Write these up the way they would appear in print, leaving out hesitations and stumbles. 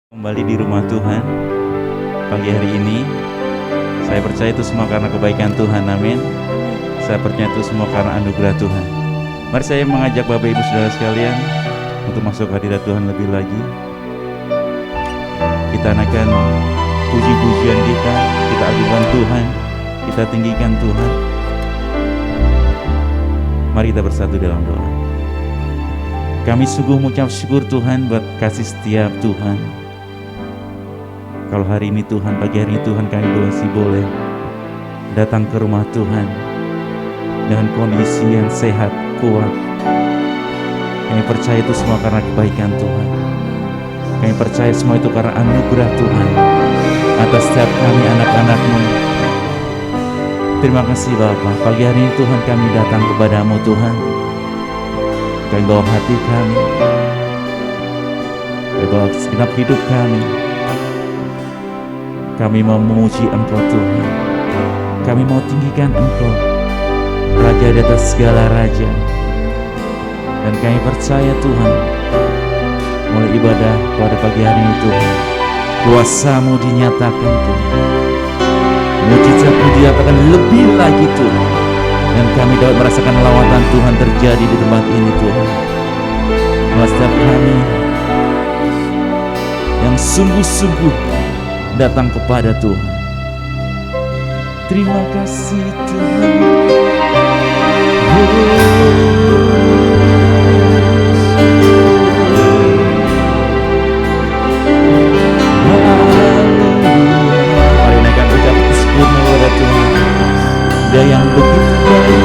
Kembali di rumah Tuhan pagi hari ini. Saya percaya itu semua karena kebaikan Tuhan, amin. Saya percaya itu semua karena anugerah Tuhan. Mari saya mengajak Bapak Ibu Saudara sekalian untuk masuk hadirat Tuhan lebih lagi. Kita naikkan puji-pujian kita agungkan Tuhan, kita tinggikan Tuhan. Mari kita bersatu dalam doa. Kami sungguh mengucap syukur Tuhan buat kasih setiap Tuhan. Kalau hari ini Tuhan, pagi hari ini Tuhan, kami masih boleh datang ke rumah Tuhan dengan kondisi yang sehat, kuat. Kami percaya itu semua karena kebaikan Tuhan. Kami percaya semua itu karena anugerah Tuhan atas setiap kami anak-anak-Mu. Terima kasih Bapa. Pagi hari ini Tuhan, kami datang kepadamu Tuhan. Kami bawa hati kami, kami bawa segenap hidup kami. Kami mau memuji Engkau Tuhan. Kami mau tinggikan Engkau, Raja di atas segala raja. Dan kami percaya Tuhan, mulai ibadah pada pagi hari ini Tuhan, kuasa-Mu dinyatakan Tuhan. Mujizat-Mu dinyatakan lebih lagi Tuhan. Dan kami dapat merasakan lawatan Tuhan terjadi di tempat ini Tuhan. Setiap kami yang sungguh-sungguh datang kepada Tuhan. Terima kasih Tuhan. Mari naikkan ucap syukur kepada Tuhan. Dia yang begitu baik.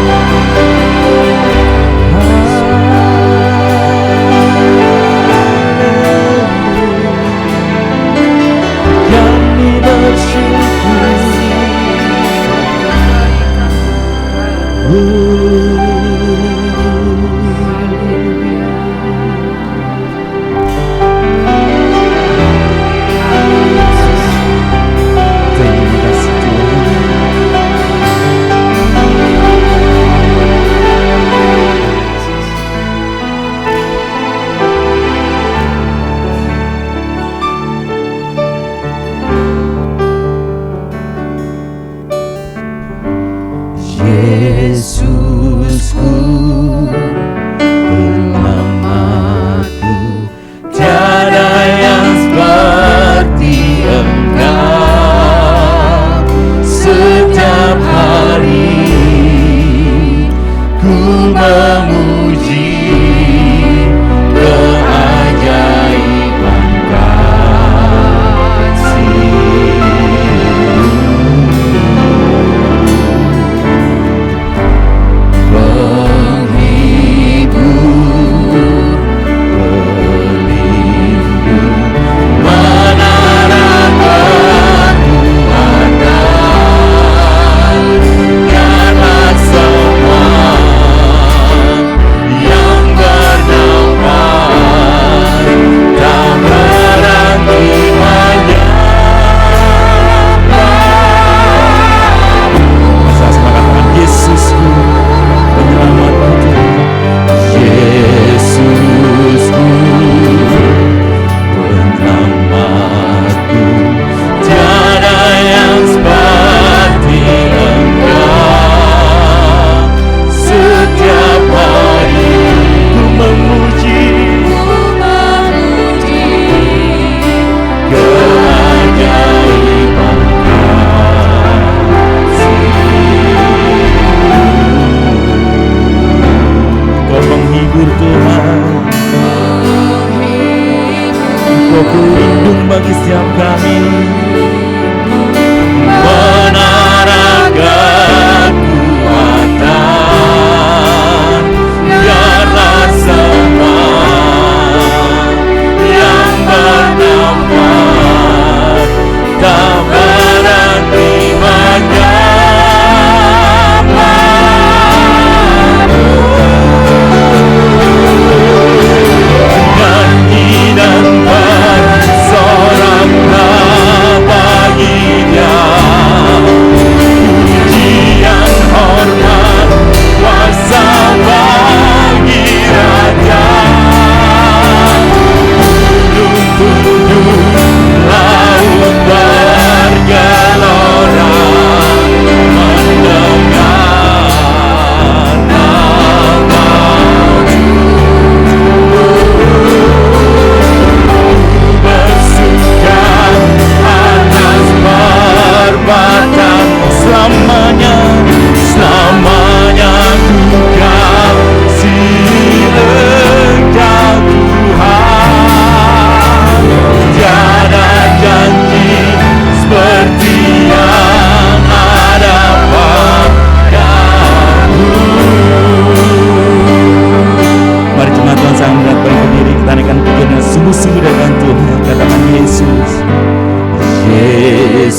Seorang Bapa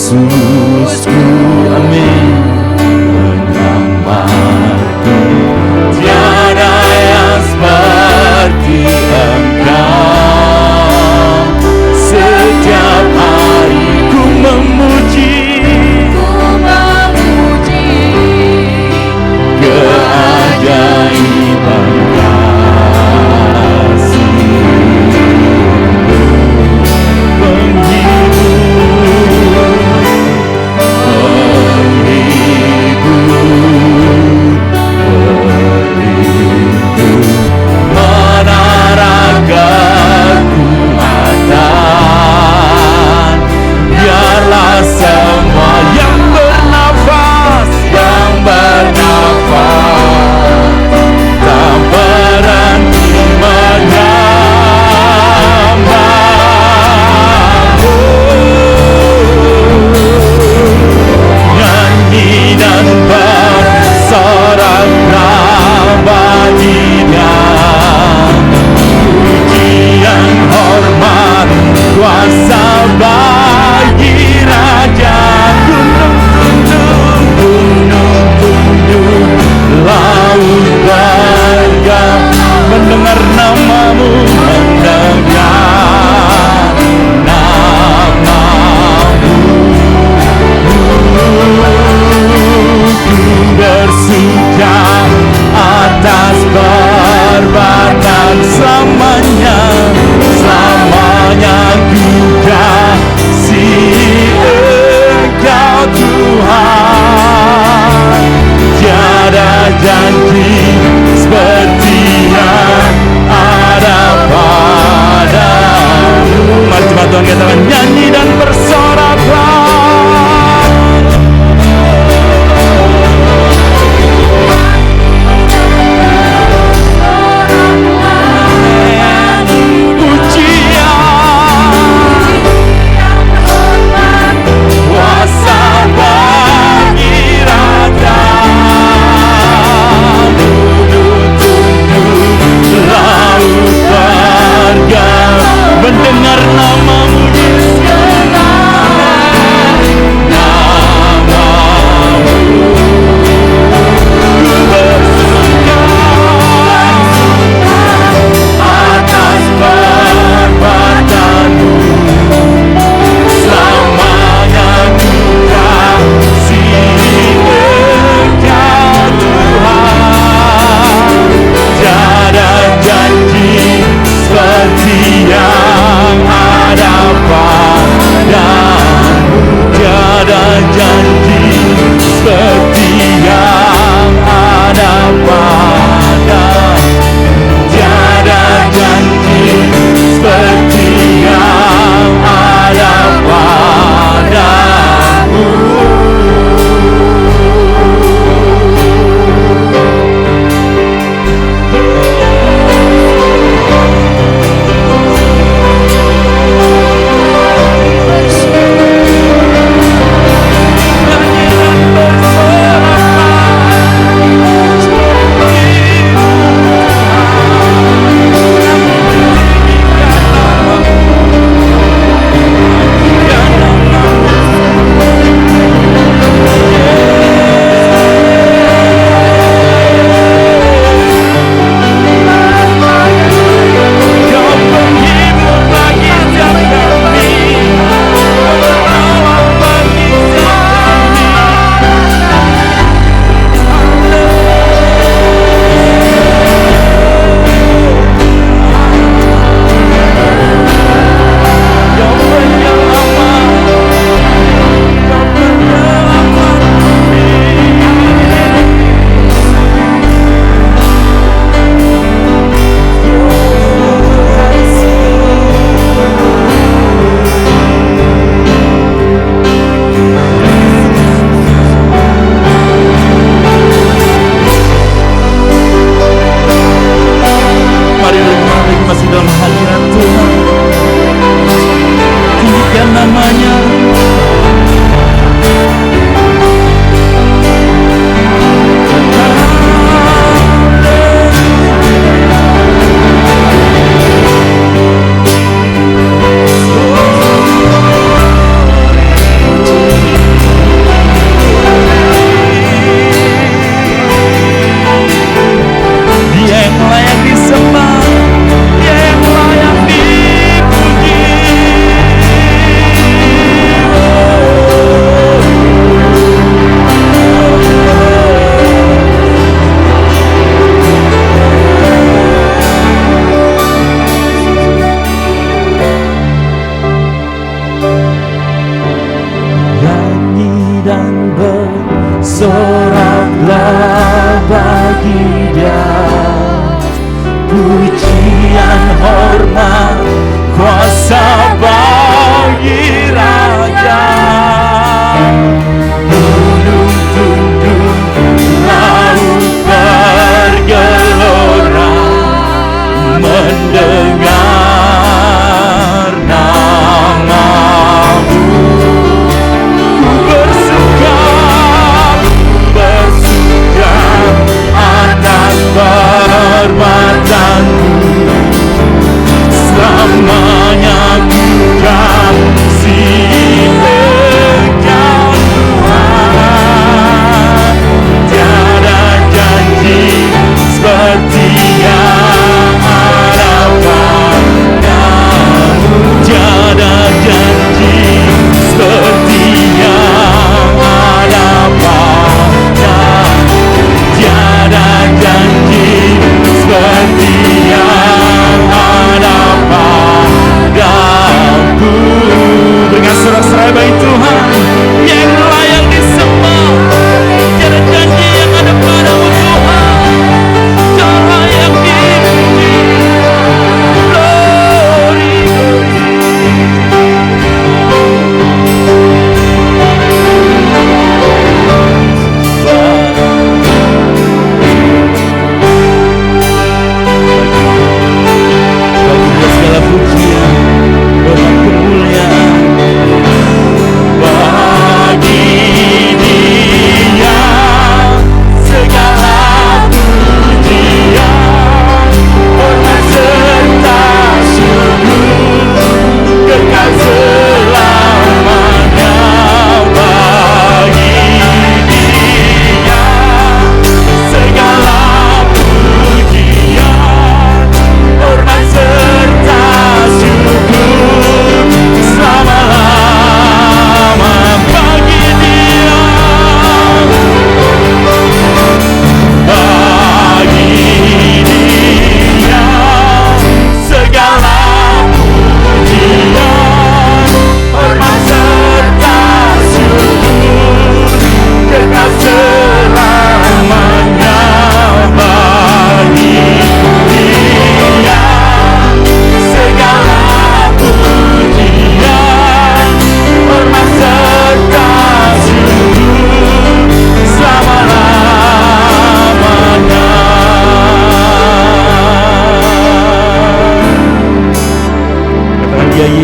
Yesusku, amin, menyelamatku. Tiada yang seperti Engkau. Setiap hari ku memuji keajaiban semua yang bernafas, tak berhenti menyembahmu. Nyanyi dan bersorak-sorak bagi Dia, pujian, hormat, kuasa bagi Raja. Gunung-gunung, laut bergam, mendengar namamu, mendengar namamu. Ku bersujud atas perbuatan selamanya, selamanya ku kasih Engkau Tuhan. Tiada janji seperti yang ada padamu. Mari coba Tuhan katakan, nyanyi dan bersorak-sorak. Mendengar namamu Yesus, namamu ku bersujud atas perbuatanmu, selamanya ku kasih Engkau Tuhan. Tiada janji seperti yang ada padamu, tiada janji seperti yang ada padamu, tiada janji seperti yang ada padamu.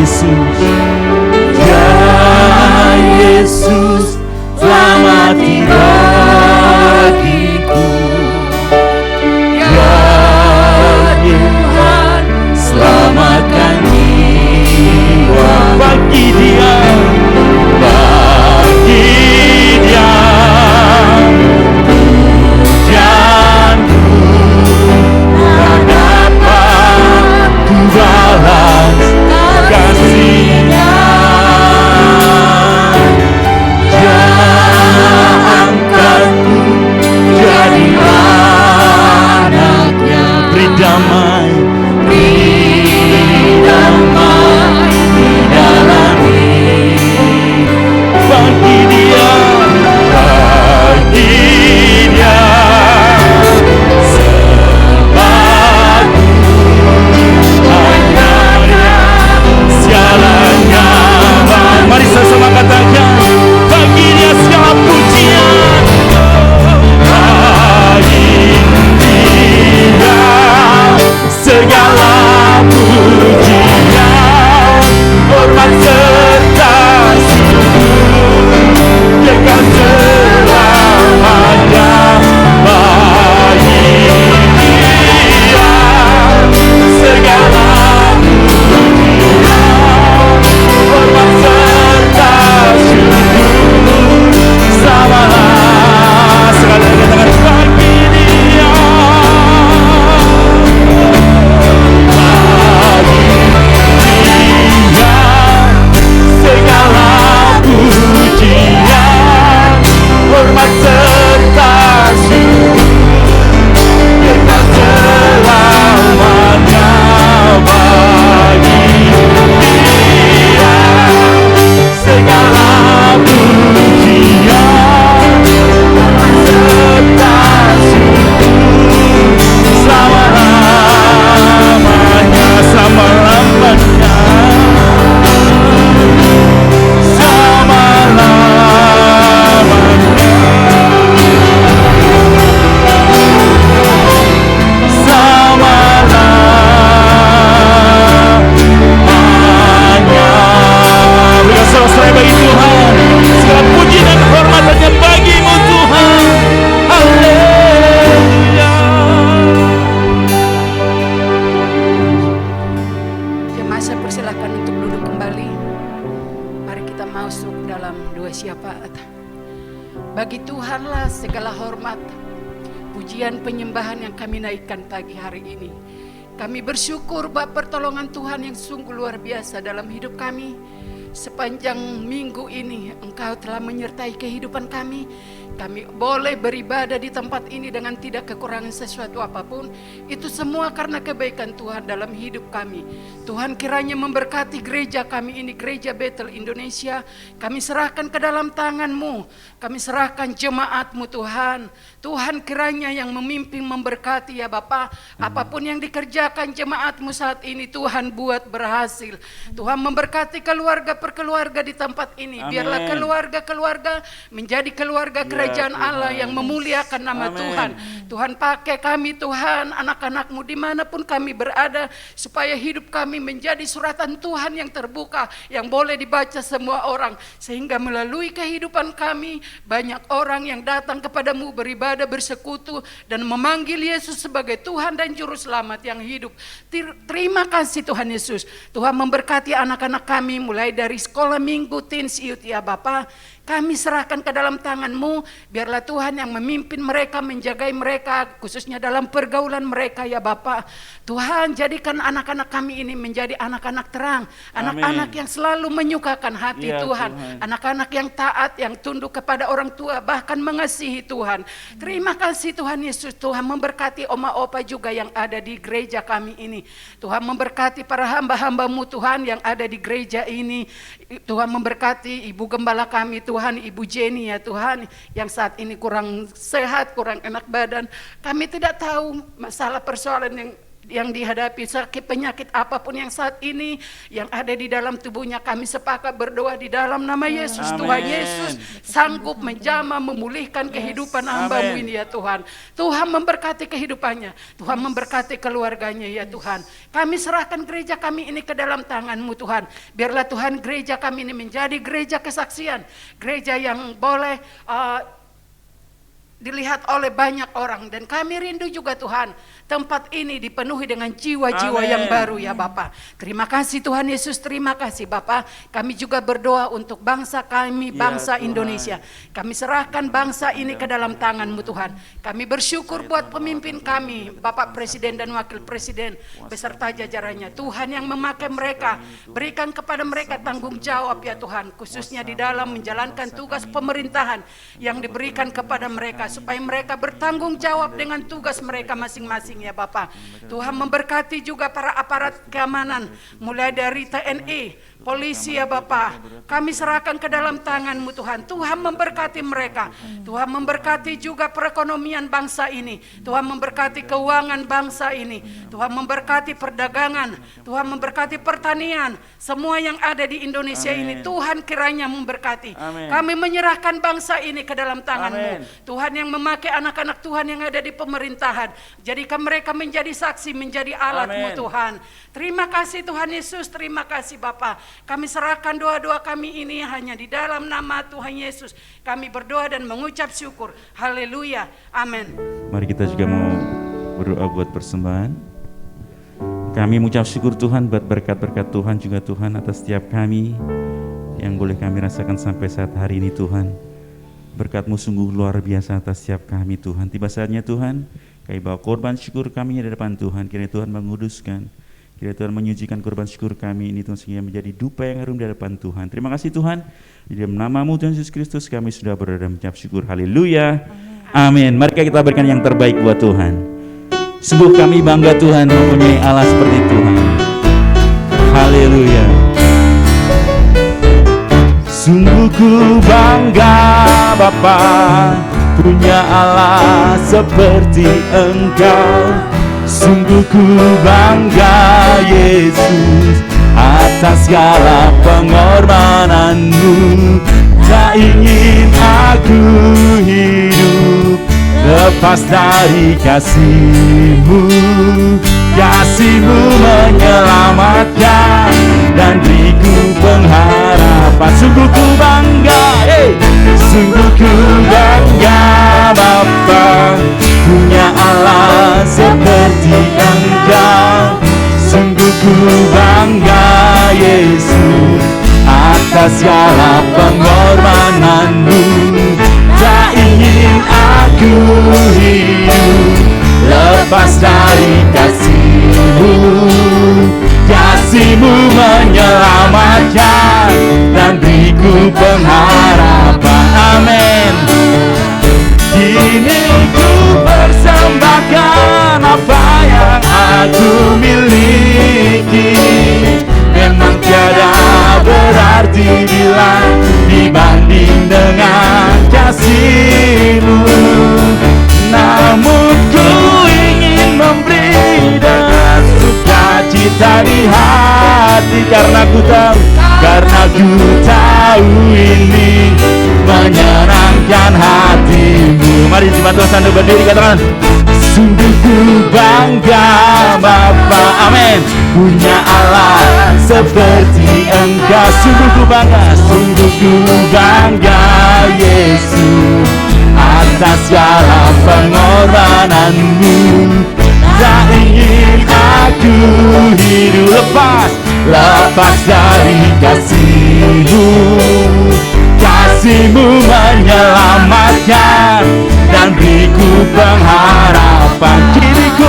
Yesus, ya Yesus, selamati bagiku. Ya Tuhan, selamatkan jiwa bagi Dia, bagi Dia. Pujianku tak dapat ku balas kasih-Nya. Dia angkatku jadi anaknya. Beri damai, beri damai di dalam hidup. Bagi Dia, bagi Dia sebabku hanya sialanya. Mari sama-sama katakan, bagi Dia segala pujian, bagi Dia segala pujian, hormat serta syukur kekal selamanya. Bagi Dia segala pujian, hormat serta syukur selama-lamanya. Sekali lagi katakan, bagi Dia, bagi Dia segala pujian, hormat serta syukur kekal selamanya. Bagi Dia segala pujian, hormat serta syukur selama-lamanya, selama-lamanya, selama-lamanya, selama-lamanya. Berikan sorak-sorai bagi Tuhan. Segala puji dan kehormatannya bagimu Tuhan. Haleluya. Jemaat saya persilakan untuk duduk kembali. Mari kita masuk dalam dua syafaat. Bagi Tuhanlah segala hormat, pujian penyembahan yang kami naikkan pagi hari ini. Kami bersyukur bahwa pertolongan Tuhan yang sungguh luar biasa dalam hidup kami. Sepanjang minggu ini Engkau telah menyertai kehidupan kami. Kami boleh beribadah di tempat ini dengan tidak kekurangan sesuatu apapun. Itu semua karena kebaikan Tuhan dalam hidup kami. Tuhan kiranya memberkati gereja kami ini, Gereja Bethel Indonesia. Kami serahkan ke dalam tangan-Mu. Kami serahkan jemaat-Mu Tuhan. Tuhan kiranya yang memimpin memberkati ya Bapa. Apapun yang dikerjakan jemaat-Mu saat ini Tuhan buat berhasil. Tuhan memberkati keluarga per keluarga di tempat ini. Biarlah keluarga-keluarga menjadi keluarga kerajaan Allah yang memuliakan nama Tuhan. Tuhan pakai kami Tuhan, anak-anak-Mu dimanapun kami berada, supaya hidup kami menjadi suratan Tuhan yang terbuka, yang boleh dibaca semua orang, sehingga melalui kehidupan kami banyak orang yang datang kepadamu beribadah, bersekutu, dan memanggil Yesus sebagai Tuhan dan Juru Selamat yang hidup. Terima kasih Tuhan Yesus. Tuhan memberkati anak-anak kami mulai dari sekolah minggu, teens, youth ya Bapa. Kami serahkan ke dalam tangan-Mu. Biarlah Tuhan yang memimpin mereka, menjagai mereka, khususnya dalam pergaulan mereka ya Bapa. Tuhan jadikan anak-anak kami ini menjadi anak-anak terang, anak-anak yang selalu menyukakan hati Tuhan. Anak-anak yang taat, yang tunduk kepada orang tua, bahkan mengasihi Tuhan. Terima kasih Tuhan Yesus. Tuhan memberkati oma opa juga yang ada di gereja kami ini. Tuhan memberkati para hamba-hamba-Mu Tuhan yang ada di gereja ini. Tuhan memberkati ibu gembala kami Tuhan, Ibu Jenny ya Tuhan, yang saat ini kurang sehat, kurang enak badan. Kami tidak tahu masalah persoalan yang yang dihadapi, sakit penyakit apapun yang saat ini yang ada di dalam tubuhnya, kami sepakat berdoa di dalam nama Yesus. Amin. Tuhan Yesus sanggup menjamah, memulihkan kehidupan hamba-Mu ini ya Tuhan. Tuhan memberkati kehidupannya, Tuhan memberkati keluarganya ya Tuhan. Kami serahkan gereja kami ini ke dalam tangan-Mu Tuhan. Biarlah Tuhan gereja kami ini menjadi gereja kesaksian, gereja yang boleh dilihat oleh banyak orang. Dan kami rindu juga Tuhan, tempat ini dipenuhi dengan jiwa-jiwa yang baru ya Bapa. Terima kasih Tuhan Yesus, terima kasih Bapa. Kami juga berdoa untuk bangsa kami, bangsa Indonesia. Kami serahkan bangsa ini ke dalam tangan-Mu Tuhan. Kami bersyukur buat pemimpin kami, Bapak Presiden dan Wakil Presiden beserta jajarannya. Tuhan yang memakai mereka, berikan kepada mereka tanggung jawab ya Tuhan, khususnya di dalam menjalankan tugas pemerintahan yang diberikan kepada mereka, supaya mereka bertanggung jawab dengan tugas mereka masing-masing ya Bapak. Tuhan memberkati juga para aparat keamanan, mulai dari TNI, polisi ya Bapak. Kami serahkan ke dalam tangan-Mu Tuhan. Tuhan memberkati mereka. Tuhan memberkati juga perekonomian bangsa ini. Tuhan memberkati keuangan bangsa ini. Tuhan memberkati perdagangan. Tuhan memberkati pertanian. Semua yang ada di Indonesia ini Tuhan kiranya memberkati. Kami menyerahkan bangsa ini ke dalam tangan-Mu. Tuhan yang memakai anak-anak Tuhan yang ada di pemerintahan, jadikan mereka menjadi saksi, menjadi alat-Mu Tuhan. Terima kasih Tuhan Yesus, terima kasih Bapa. Kami serahkan doa-doa kami ini hanya di dalam nama Tuhan Yesus. Kami berdoa dan mengucap syukur. Haleluya, amin. Mari kita juga mau berdoa buat persembahan. Kami mengucap syukur Tuhan buat berkat-berkat Tuhan juga Tuhan atas setiap kami yang boleh kami rasakan sampai saat hari ini Tuhan. Berkat-Mu sungguh luar biasa atas setiap kami Tuhan. Tiba saatnya Tuhan, kami bawa korban syukur kami di depan Tuhan. Kiranya Tuhan menguduskan, kiranya Tuhan menyucikan korban syukur kami ini Tuhan, sehingga menjadi dupa yang harum di hadapan Tuhan. Terima kasih Tuhan. Di dalam nama-Mu Tuhan Yesus Kristus kami sudah berdoa dan mengucap syukur. Haleluya. Amin. Mari kita berikan yang terbaik buat Tuhan. Sungguh kami bangga Tuhan mempunyai Allah seperti Tuhan. Haleluya. Sungguh ku bangga Bapa punya Allah seperti Engkau. Sungguh ku bangga Yesus atas segala pengorbanan-Mu. Tak ingin aku hidup lepas dari kasih-Mu. Kasih-Mu menyelamatkan dan beriku pengharapan. Sungguh ku bangga, sungguh ku bangga Bapa punya Allah seperti Engkau. Sungguh ku bangga Yesus atas segala pengorbanan-Mu. Tak ingin aku hidup lepas dari kasih-Mu. Kasih-Mu menyelamatkan dan beriku pengharapan. Amin. Kini ku persembahkan apa yang aku miliki. Memang tiada berarti bila dibanding dengan kasih-Mu. Namun ku ingin memberi dengan sukacita di hati, karena ku tahu ini menyenangkan hati-Mu. Mari dibantu sambil berdiri, katakan sungguh ku bangga Bapa, amin, punya Allah seperti Engkau. Sungguh ku bangga Yesus atas segala pengorbanan-Mu. Tak ingin aku hidup lepas dari kasih-Mu. Kasih-Mu menyelamatkan dan beriku pengharapan. Kini ku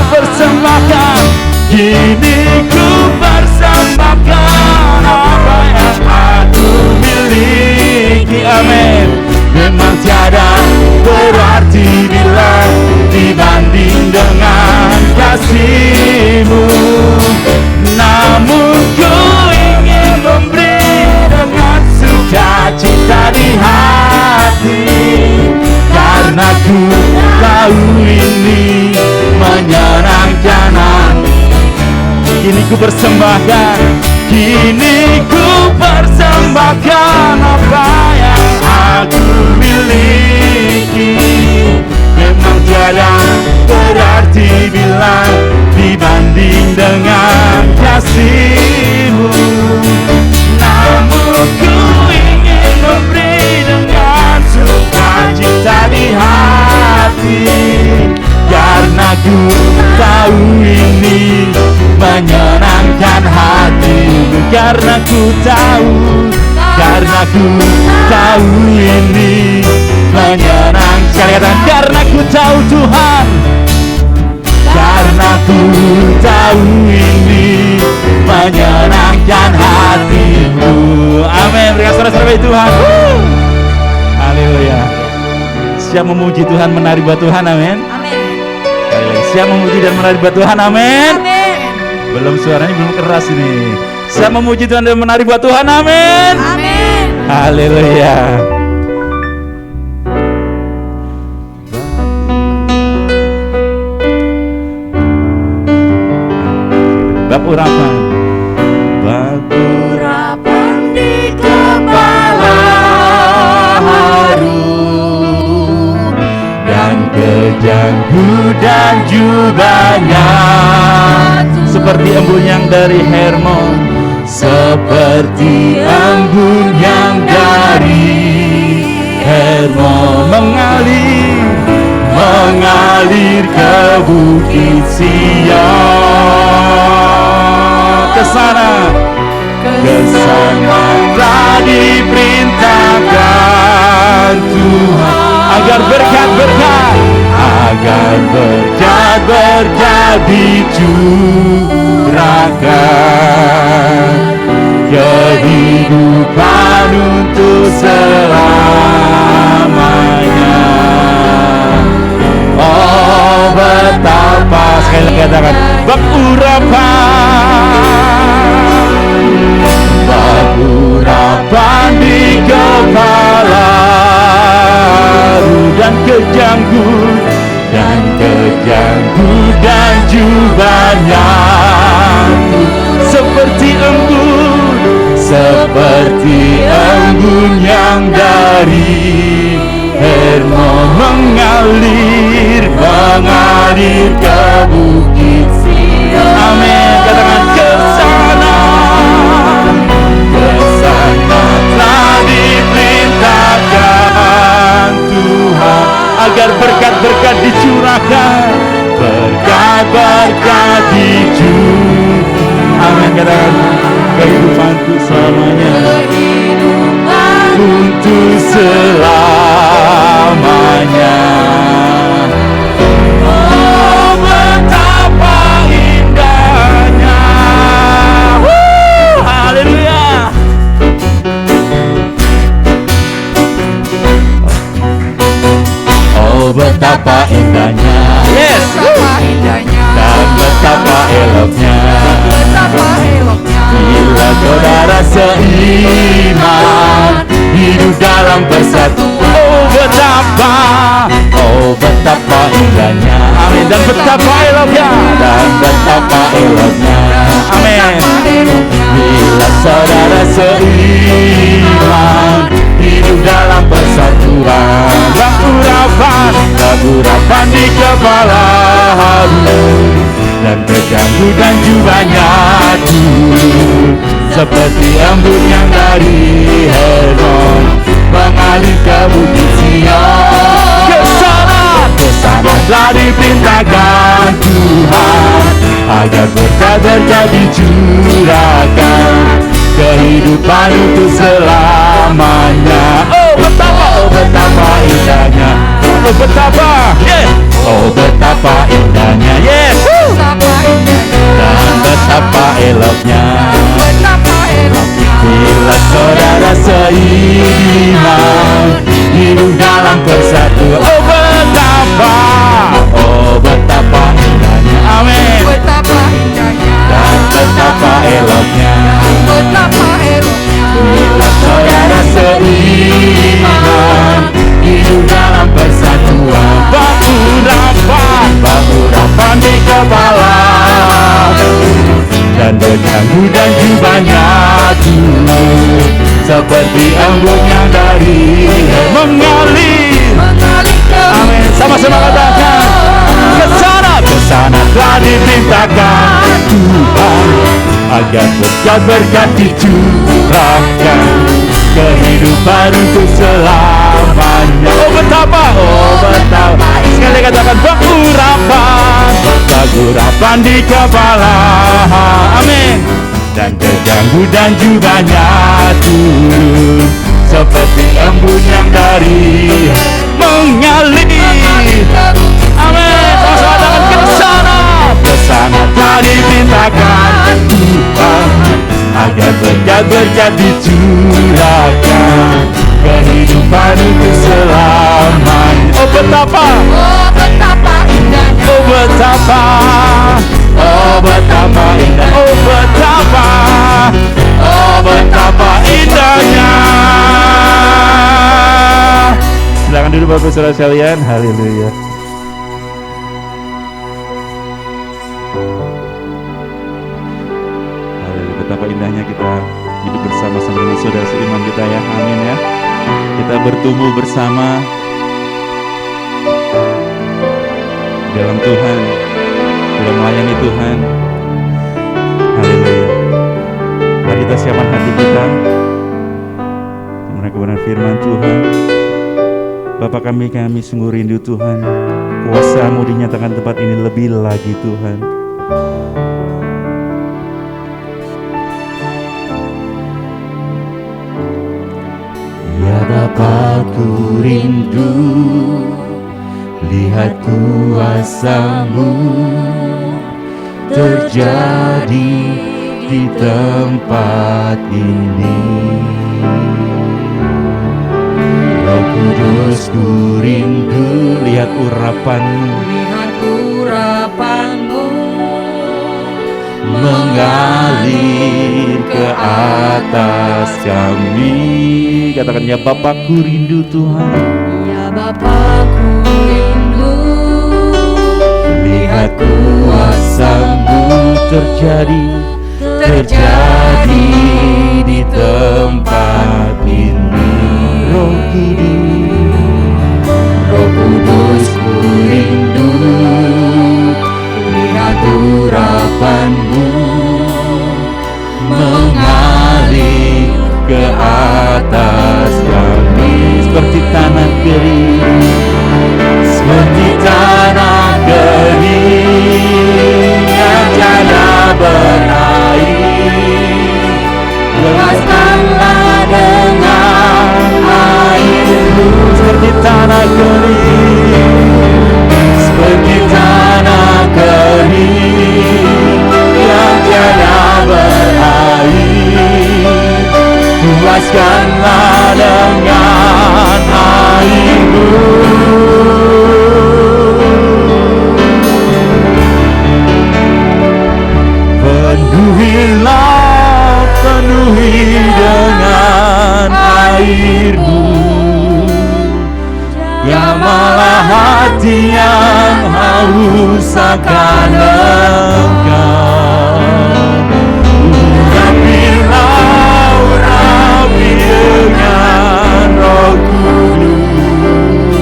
persembahkan apa yang aku miliki. Amin. Memang tiada berarti bila dibanding dengan kasih-Mu. Namun ku ingin memberi dengan sukacita di hati, karena ku tahu ini menyenangkan hati. ku persembahkan, kini ku persembahkan apa yang aku miliki. Memang tiada berarti bila dibanding dengan kasih-Mu. Namun ku ingin memberi dengan sukacita di hati, karena ku tahu ini menyenangkan hati-Mu. Karena ku tahu ini menyenangkan. Sekali katakan, karena ku tahu Tuhan, karena ku tahu ini menyenangkan hati-Mu. Amin. Berikan sorak-sorak bagi Tuhan. Haleluya. Siap memuji Tuhan, menari buat Tuhan. Amin. Sekali lagi, siap memuji dan menari buat Tuhan. Amin. Belum, suaranya belum keras ini. Siap memuji Tuhan dan menari buat Tuhan. Amin. Haleluya. Bab urapan di kepala Harun, dan kejangku dan jubahnya seperti embun yang dari Hermon, seperti embun yang dari Hermon, mengalir ke bukit Sion. Kesana telah diperintahkan Tuhan, agar berkat dicurahkan, kehidupan untuk selamanya. Oh betapa, sekali lagi katakan, bab urapan di kepala dan kejanggut dan jubahnya seperti embun yang dari Hermon, mengalir ke bukit Sion. Amin. Katakan, kesana telah diperintahkan Tuhan, agar berkat-berkat dicurahkan, berkat dicurahkan. Amin. Katakan, kehidupanku selamanya, untuk selamanya. Oh betapa indahnya. Haleluya. Oh betapa indahnya. Yes. Dan betapa eloknya. Bila saudara seiman hidup dalam persatuan. Oh betapa indahnya. Amin. Dan betapa eloknya. Amin. Bila saudara seiman hidup dalam persatuan. Bab urapan di kepala Harun, dan kejanggu dan jubahnya turun, seperti embun yang dari Hermon, mengalir ke bukit Sion. Kesana telah diperintahkan Tuhan, agar berkat dicurahkan, kehidupan untuk selamanya. Oh betapa indahnya. Oh betapa, yes. Oh betapa indahnya, yes. Dan betapa eloknya. Bila saudara seiman hidup dalam persatuan. Oh betapa indahnya. Amin. Dan betapa eloknya. Bila saudara seiman hidup dalam persatuan. Bab urapan di kepala dan Terjanggu dan jubahnya turun seperti embun yang dari mengalir. Amin. Sama-sama katakan, kesana telah dimintakan Tuhan, agar berkat dicurahkan, kehidupan untuk selamanya. Oh betapa, sekali katakan pengurapan di kepala. Amin. Dan terjanggu dan jubahnya turun seperti embun yang dari mengalir. Amin. Sama-sama kesana telah dimintakan Tuhan, agar berkat dicurahkan, kehidupan untuk selamanya. Oh betapa indahnya. Oh betapa indah. Oh betapa indahnya. Silakan dulu Bapak Saudara sekalian. Haleluya. Betapa indahnya kita hidup bersama-sama dengan saudara seiman kita ya. Amin ya. Kita bertumbuh bersama dalam Tuhan, dalam melayani Tuhan. Haleluya. Mari kita siapkan hati kita mendengar kebenaran firman Tuhan. Bapa kami sungguh rindu Tuhan, kuasa-Mu dinyatakan tempat ini lebih lagi Tuhan. Ya Bapa, ku rindu lihat kuasa-Mu terjadi di tempat ini. Roh Kudus, ku rindu lihat urapan-Mu mengalir ke atas kami. Katakan, ya Bapa, ku rindu Tuhan. Ya Bapa, ku rindu lihat kuasa-Mu terjadi di tempat ini. Roh Kudus, ku rindu lihat urapan-Mu mengalir ke atas kami seperti tanah kering, yang tiada berair. Lepaskanlah dengan air-Mu seperti tanah kering yang tiada berair. Puaskanlah dengan air-Mu. Penuhi dengan air-Mu, jamalah hati yang haus akan Engkau. Urapi dengan Roh Kudus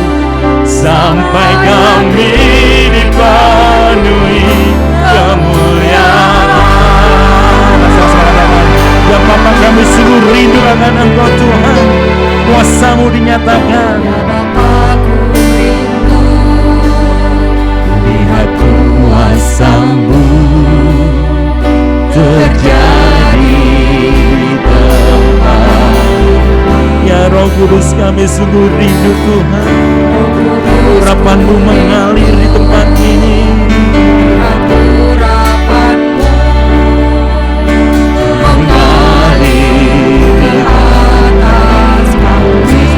sampai kami dipenuhi kemuliaan. Ya Bapa, kami sungguh rindu akan Engkau Tuhan, kuasa-Mu dinyatakan. Ya Bapa, ku rindu lihat kuasa-Mu terjadi di tempat. Ya Roh Kudus, kami sungguh rindu Tuhan, urapan-Mu mengalir di tempat ini.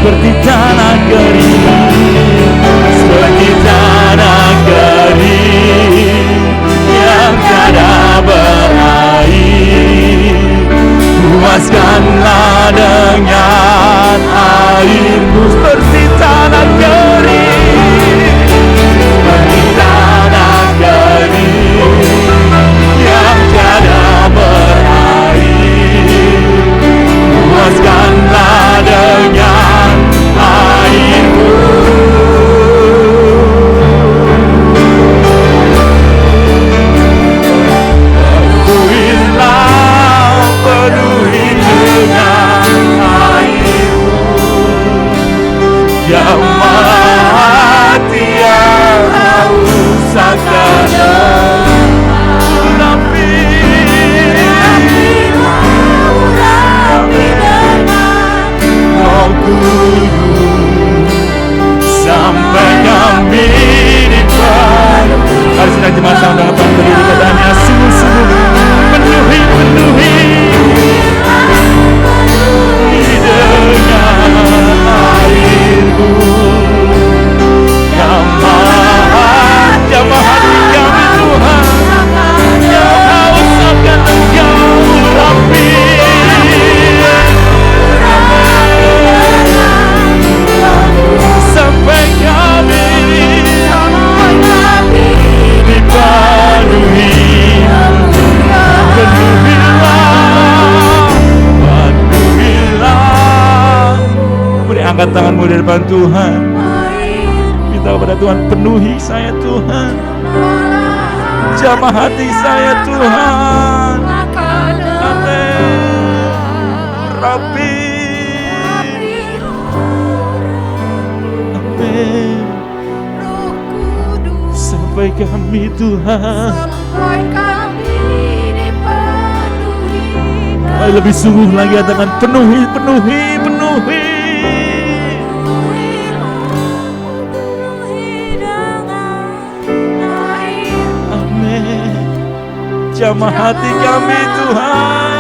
Seperti tanah kering yang tiada berair. Puaskanlah dengan air-Mu seperti tanah kering, yang tiada berair. kamu di depan Tuhan. Minta kepada Tuhan, penuhi saya Tuhan. Jamah hati saya Tuhan. Amin. Rabbi. Amin. Sampai kami Tuhan. Lebih sungguh lagi katakan penuhi. Amin. Jamah hati kami Tuhan.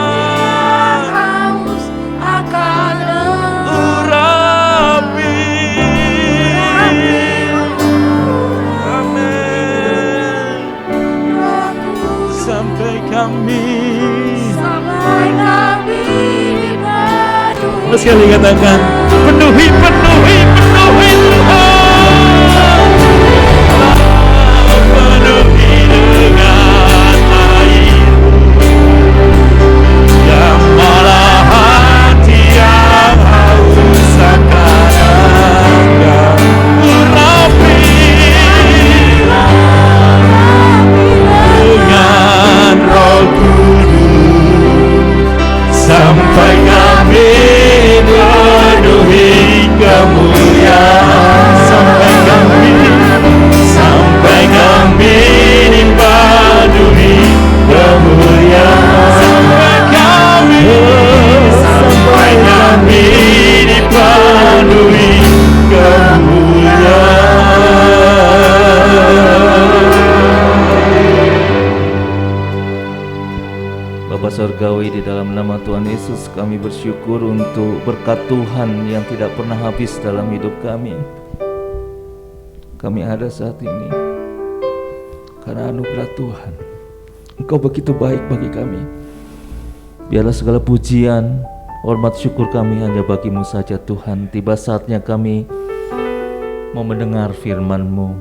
Urapi. Amin. Sampai kami. Sekali katakan penuhi Tuhan. Penuhi dengan air-Mu yang malah hati yang haus akan Engkau. Urapi dengan Roh Kudus sampai kami penuhi kemuliaan, sampai kami dipenuhi kemuliaan, sampai kami dipenuhi kemuliaan. Bapa Surgawi, di dalam nama Tuhan Yesus kami bersyukur untuk berkat Tuhan yang tidak pernah habis dalam hidup kami. Kami ada saat ini karena anugerah Tuhan. Engkau begitu baik bagi kami. Biarlah segala pujian, hormat, syukur kami hanya bagi-Mu saja Tuhan. Tiba saatnya kami mau mendengar firman-Mu,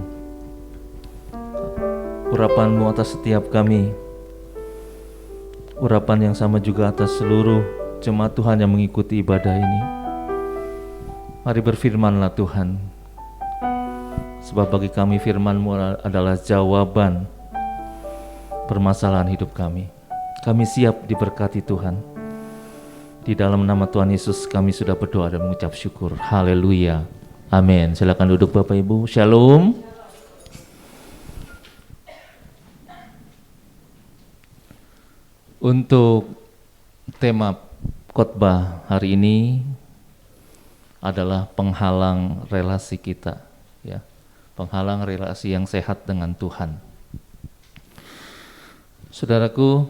urapan-Mu atas setiap kami, urapan yang sama juga atas seluruh jemaat Tuhan yang mengikuti ibadah ini. Mari berfirman-Lah Tuhan, sebab bagi kami firman-Mu adalah jawaban permasalahan hidup kami. Kami siap diberkati Tuhan. Di dalam nama Tuhan Yesus kami sudah berdoa dan mengucap syukur. Haleluya. Amin. Silakan duduk Bapak Ibu. Shalom. Untuk tema khotbah hari ini adalah penghalang relasi kita, ya. Penghalang relasi yang sehat dengan Tuhan. Saudaraku,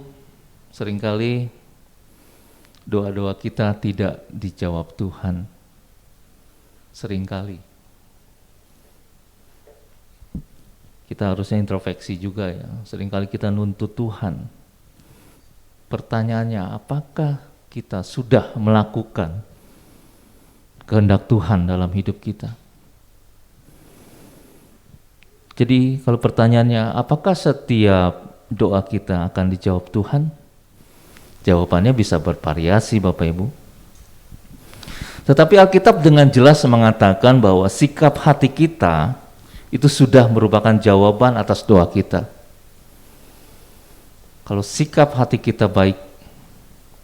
seringkali doa-doa kita tidak dijawab Tuhan. Seringkali kita harusnya introspeksi juga, ya. Seringkali kita nuntut Tuhan. Pertanyaannya, apakah kita sudah melakukan kehendak Tuhan dalam hidup kita? Jadi kalau pertanyaannya, apakah setiap doa kita akan dijawab Tuhan? Jawabannya bisa bervariasi Bapak Ibu. Tetapi Alkitab dengan jelas mengatakan bahwa sikap hati kita itu sudah merupakan jawaban atas doa kita. Kalau sikap hati kita baik,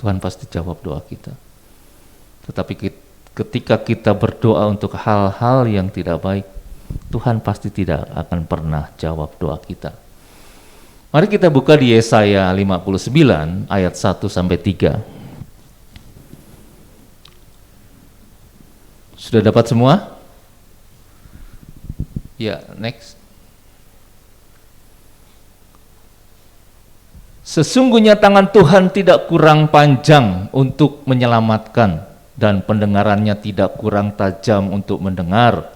Tuhan pasti jawab doa kita. Tetapi ketika kita berdoa untuk hal-hal yang tidak baik, Tuhan pasti tidak akan pernah jawab doa kita. Mari kita buka di Yesaya 59 ayat 1-3. Sudah dapat semua? Ya, next. Sesungguhnya tangan Tuhan tidak kurang panjang untuk menyelamatkan, dan pendengarannya tidak kurang tajam untuk mendengar.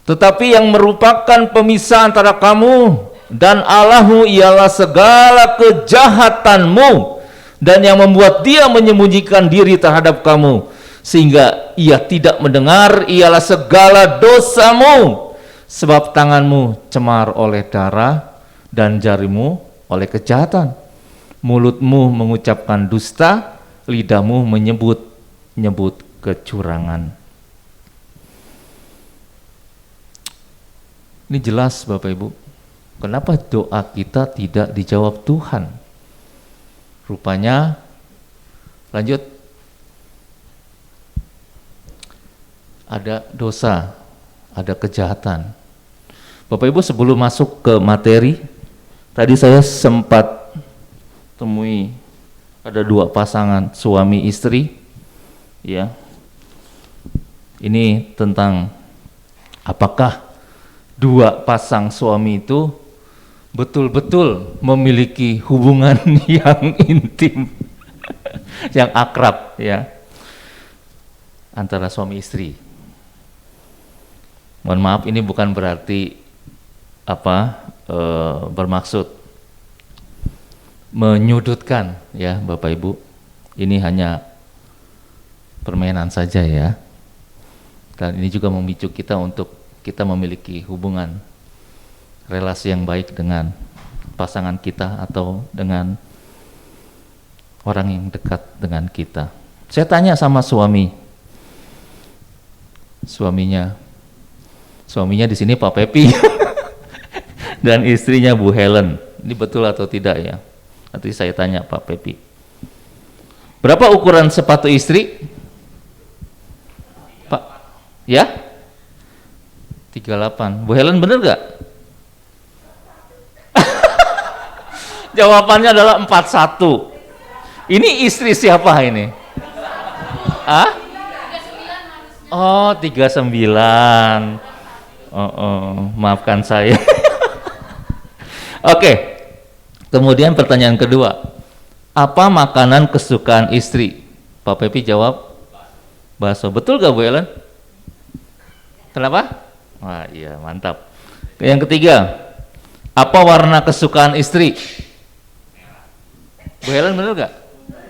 Tetapi yang merupakan pemisah antara kamu dan Allahmu ialah segala kejahatanmu, dan yang membuat Dia menyembunyikan diri terhadap kamu sehingga Ia tidak mendengar ialah segala dosamu, sebab tanganmu cemar oleh darah dan jarimu oleh kejahatan. Mulutmu mengucapkan dusta, lidahmu menyebut kecurangan. Ini jelas Bapak Ibu. Kenapa doa kita tidak dijawab Tuhan? Rupanya, lanjut, ada dosa, ada kejahatan. Bapak Ibu, sebelum masuk ke materi, tadi saya sempat temui ada 2 pasangan suami istri, ya. Ini tentang apakah 2 pasang suami itu betul-betul memiliki hubungan yang intim, yang akrab, ya, antara suami istri. Mohon maaf, ini bukan berarti bermaksud menyudutkan, ya Bapak Ibu. Ini hanya permainan saja, ya. Dan ini juga memicu kita untuk kita memiliki hubungan relasi yang baik dengan pasangan kita atau dengan orang yang dekat dengan kita. Saya tanya sama suaminya di sini Pak Pepi dan istrinya Bu Helen. Ini betul atau tidak, ya? Nanti saya tanya Pak Pepi. Berapa ukuran sepatu istri? Pak, ya? 38. Bu Helen bener gak? Jawabannya adalah 41. Ini istri siapa ini? Ah? Oh, 39. Maafkan saya. Oke. Kemudian pertanyaan kedua. Apa makanan kesukaan istri? Pak Pepi jawab bakso. Betul gak Bu Helen? Kenapa? Wah, iya, mantap. Yang ketiga. Apa warna kesukaan istri? Bu Helen benar gak?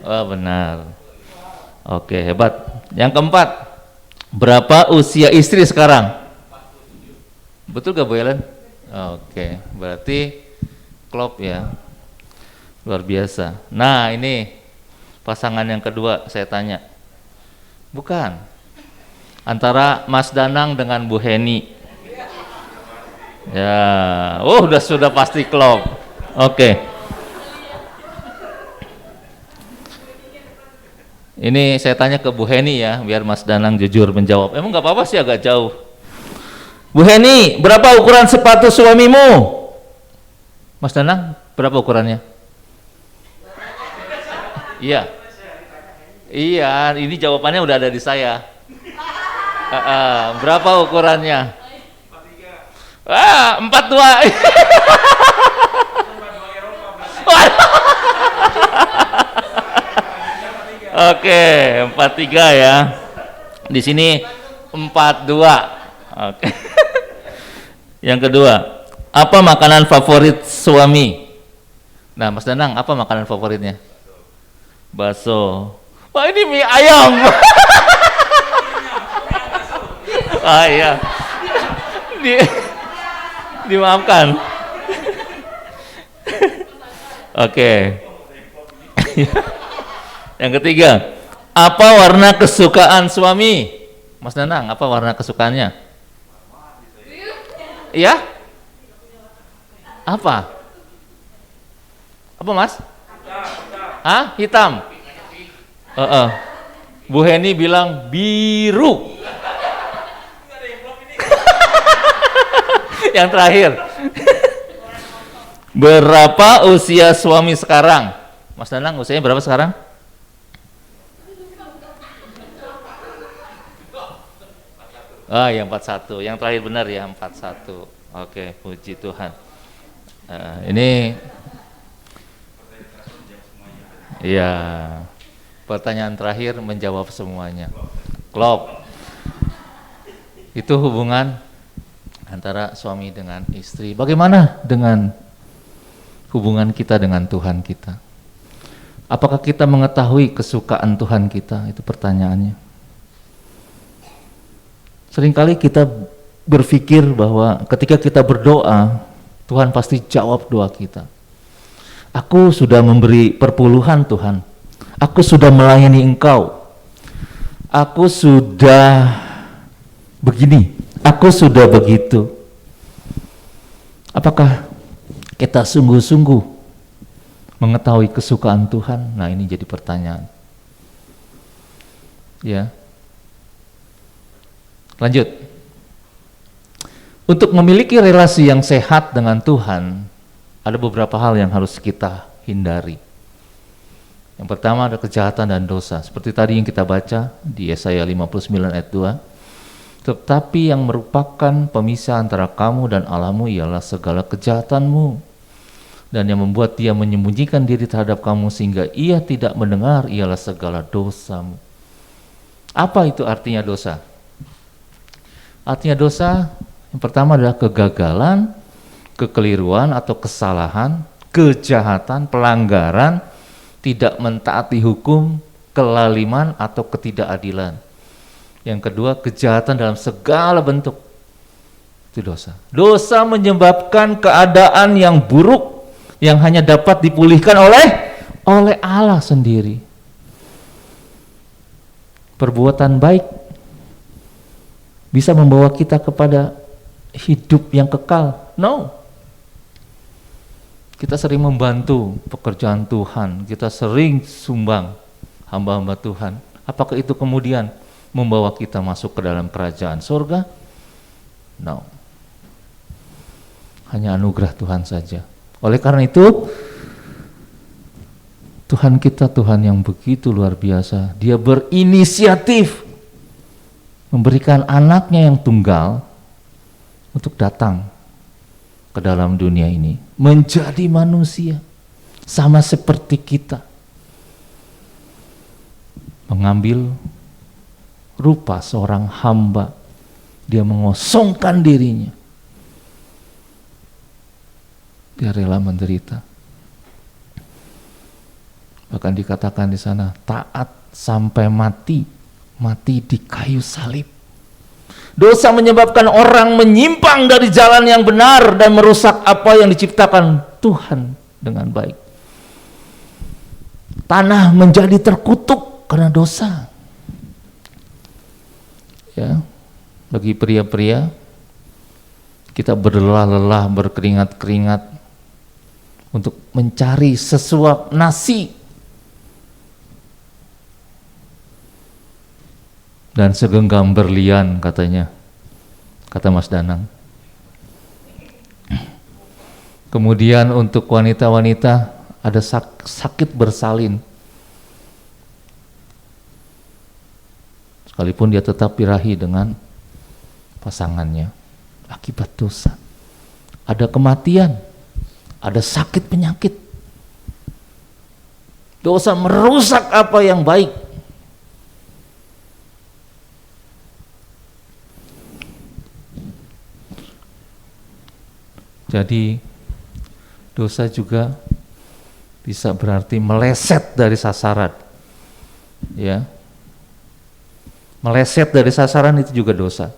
Oh, benar. Oke, hebat. Yang keempat. Berapa usia istri sekarang? Betul gak Bu Helen? Oke, berarti klop, ya. Luar biasa. Nah, ini pasangan yang kedua saya tanya. Bukan. Antara Mas Danang dengan Bu Heni. Ya, sudah pasti klop. Oke. Ini saya tanya ke Bu Heni, ya, biar Mas Danang jujur menjawab. Emang nggak apa-apa sih, agak jauh. Bu Heni, berapa ukuran sepatu suamimu? Mas Danang, berapa ukurannya? Iya. Iya, ini jawabannya udah ada di saya. Berapa ukurannya? 42. Oke, 43 ya. Di sini 42. Oke. Yang kedua, apa makanan favorit suami? Nah, Mas Danang, apa makanan favoritnya? Bakso. Wah, ini mie ayam. Iya. Dimaafkan. Oke. Yang ketiga, apa warna kesukaan suami? Mas Danang, apa warna kesukaannya? Iya? Apa? Apa, Mas? Hitam. Bu Heni bilang biru. Yang terakhir. Berapa usia suami sekarang? Mas Danang, usianya berapa sekarang? Ya 41. Yang terakhir benar ya, 41. Oke, puji Tuhan. Ini ya, pertanyaan terakhir menjawab semuanya. Klop. Itu hubungan antara suami dengan istri. Bagaimana dengan hubungan kita dengan Tuhan kita? Apakah kita mengetahui kesukaan Tuhan kita? Itu pertanyaannya. Seringkali kita berpikir bahwa ketika kita berdoa, Tuhan pasti jawab doa kita. Aku sudah memberi perpuluhan Tuhan. Aku sudah melayani Engkau. Aku sudah begini. Aku sudah begitu. Apakah kita sungguh-sungguh mengetahui kesukaan Tuhan? Nah, ini jadi pertanyaan. Ya. Lanjut. Untuk memiliki relasi yang sehat dengan Tuhan, ada beberapa hal yang harus kita hindari. Yang pertama ada kejahatan dan dosa. Seperti tadi yang kita baca di Yesaya 59 ayat 2. Tetapi yang merupakan pemisah antara kamu dan Allahmu ialah segala kejahatanmu. Dan yang membuat dia menyembunyikan diri terhadap kamu sehingga ia tidak mendengar ialah segala dosamu. Apa itu artinya dosa? Artinya dosa yang pertama adalah kegagalan, kekeliruan atau kesalahan, kejahatan, pelanggaran, tidak mentaati hukum, kelaliman atau ketidakadilan. Yang kedua, kejahatan dalam segala bentuk. Itu dosa. Dosa menyebabkan keadaan yang buruk yang hanya dapat dipulihkan oleh Allah sendiri. Perbuatan baik bisa membawa kita kepada hidup yang kekal. No. Kita sering membantu pekerjaan Tuhan, kita sering sumbang hamba-hamba Tuhan. Apakah itu kemudian membawa kita masuk ke dalam kerajaan surga? No. Hanya anugerah Tuhan saja. Oleh karena itu, Tuhan kita Tuhan yang begitu luar biasa. Dia berinisiatif memberikan anaknya yang tunggal untuk datang ke dalam dunia ini, menjadi manusia sama seperti kita, mengambil rupa seorang hamba. Dia mengosongkan dirinya, dia rela menderita, bahkan dikatakan di sana taat sampai mati di kayu salib. Dosa menyebabkan orang menyimpang dari jalan yang benar dan merusak apa yang diciptakan Tuhan dengan baik. Tanah menjadi terkutuk karena dosa. Ya, bagi pria-pria, kita berlelah-lelah, berkeringat-keringat untuk mencari sesuap nasi dan segenggam berlian, katanya, kata Mas Danang. Kemudian untuk wanita-wanita ada sakit bersalin, sekalipun dia tetap birahi dengan pasangannya akibat dosa. Ada kematian, ada sakit penyakit. Dosa merusak apa yang baik. Jadi dosa juga bisa berarti meleset dari sasaran. Ya. Meleset dari sasaran itu juga dosa.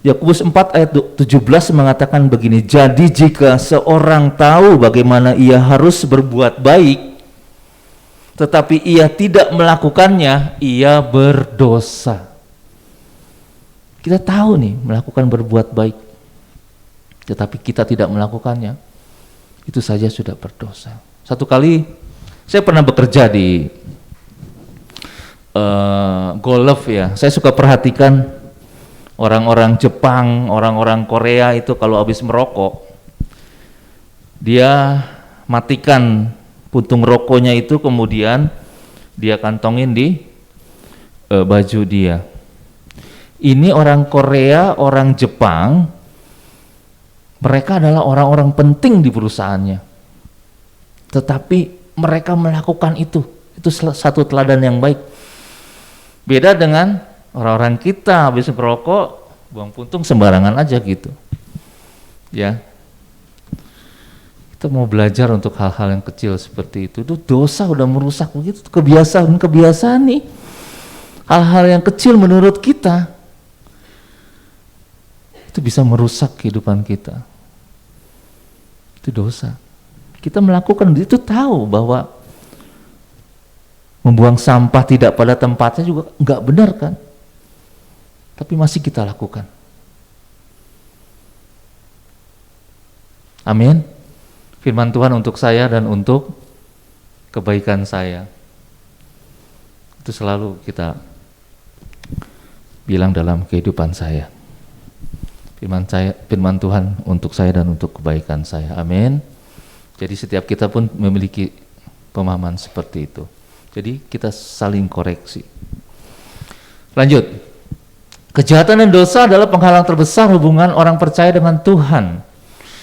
Yakobus 4 ayat 17 mengatakan begini, jadi jika seorang tahu bagaimana ia harus berbuat baik, tetapi ia tidak melakukannya, ia berdosa. Kita tahu nih melakukan berbuat baik, tetapi kita tidak melakukannya, itu saja sudah berdosa. Satu kali saya pernah bekerja di golf ya, saya suka perhatikan orang-orang Jepang, orang-orang Korea itu kalau habis merokok, dia matikan puntung rokoknya itu, kemudian dia kantongin di baju dia. Ini orang Korea, orang Jepang, mereka adalah orang-orang penting di perusahaannya. Tetapi mereka melakukan itu satu teladan yang baik. Beda dengan orang-orang kita habis merokok, buang puntung sembarangan aja gitu. Ya. Kita mau belajar untuk hal-hal yang kecil seperti itu. Itu dosa udah merusak begitu, kebiasaan nih. Hal-hal yang kecil menurut kita itu bisa merusak kehidupan kita. Itu dosa. Kita melakukan itu, tahu bahwa membuang sampah tidak pada tempatnya juga enggak benar kan? Tapi masih kita lakukan. Amin. Firman Tuhan untuk saya dan untuk kebaikan saya. Itu selalu kita bilang dalam kehidupan saya. Firman Tuhan untuk saya dan untuk kebaikan saya. Amin. Jadi setiap kita pun memiliki pemahaman seperti itu. Jadi kita saling koreksi. Lanjut. Kejahatan dan dosa adalah penghalang terbesar hubungan orang percaya dengan Tuhan.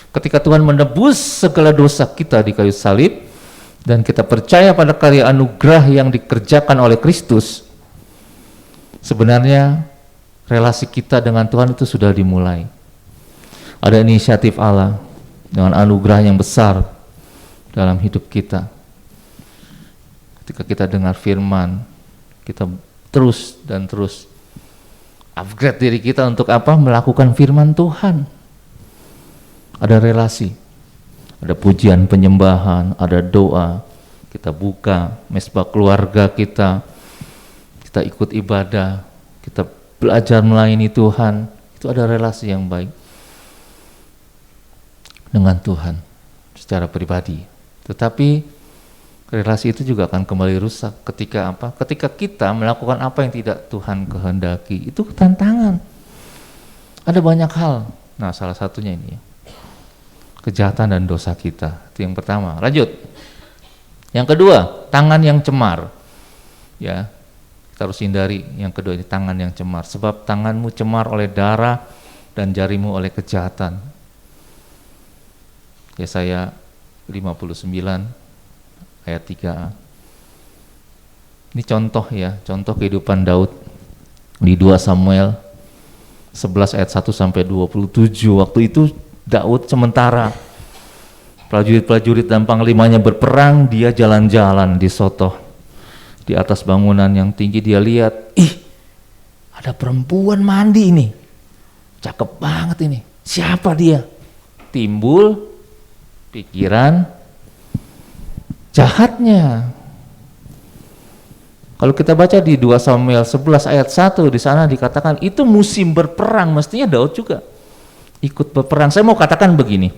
Ketika Tuhan menebus segala dosa kita di kayu salib dan kita percaya pada karya anugerah yang dikerjakan oleh Kristus, sebenarnya relasi kita dengan Tuhan itu sudah dimulai. Ada inisiatif Allah dengan anugerah yang besar dalam hidup kita. Ketika kita dengar firman, kita terus dan terus upgrade diri kita untuk apa? Melakukan firman Tuhan. Ada relasi, ada pujian penyembahan, ada doa, kita buka mesbah keluarga kita ikut ibadah, kita belajar melayani Tuhan, itu ada relasi yang baik dengan Tuhan secara pribadi. Tetapi relasi itu juga akan kembali rusak ketika apa? Ketika kita melakukan apa yang tidak Tuhan kehendaki. Itu tantangan. Ada banyak hal. Nah, salah satunya ini, kejahatan dan dosa kita. Itu yang pertama. Lanjut. Yang kedua, tangan yang cemar. Ya, kita harus hindari yang kedua ini, tangan yang cemar. Sebab tanganmu cemar oleh darah dan jarimu oleh kejahatan. Yesaya 59 ayat 3a. Ini contoh ya, contoh kehidupan Daud di 2 Samuel 11 ayat 1 sampai 27. Waktu itu Daud sementara prajurit-prajurit dan panglimanya berperang, dia jalan-jalan di Sotoh. Di atas bangunan yang tinggi dia lihat, ada perempuan mandi ini. Cakep banget ini. Siapa dia? Timbul pikiran jahatnya. Kalau kita baca di 2 Samuel 11 ayat 1, di sana dikatakan itu musim berperang, mestinya Daud juga ikut berperang. Saya mau katakan begini,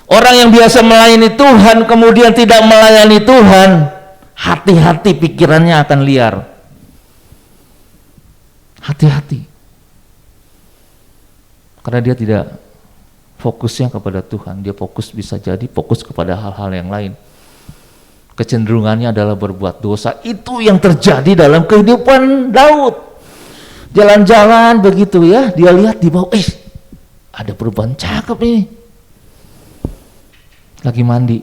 orang yang biasa melayani Tuhan kemudian tidak melayani Tuhan, hati-hati pikirannya akan liar. Hati-hati. Karena dia tidak fokusnya kepada Tuhan, dia bisa jadi fokus kepada hal-hal yang lain. Kecenderungannya adalah berbuat dosa. Itu yang terjadi dalam kehidupan Daud. Jalan-jalan begitu ya, dia lihat di bawah, ada perempuan cakep ini. Lagi mandi.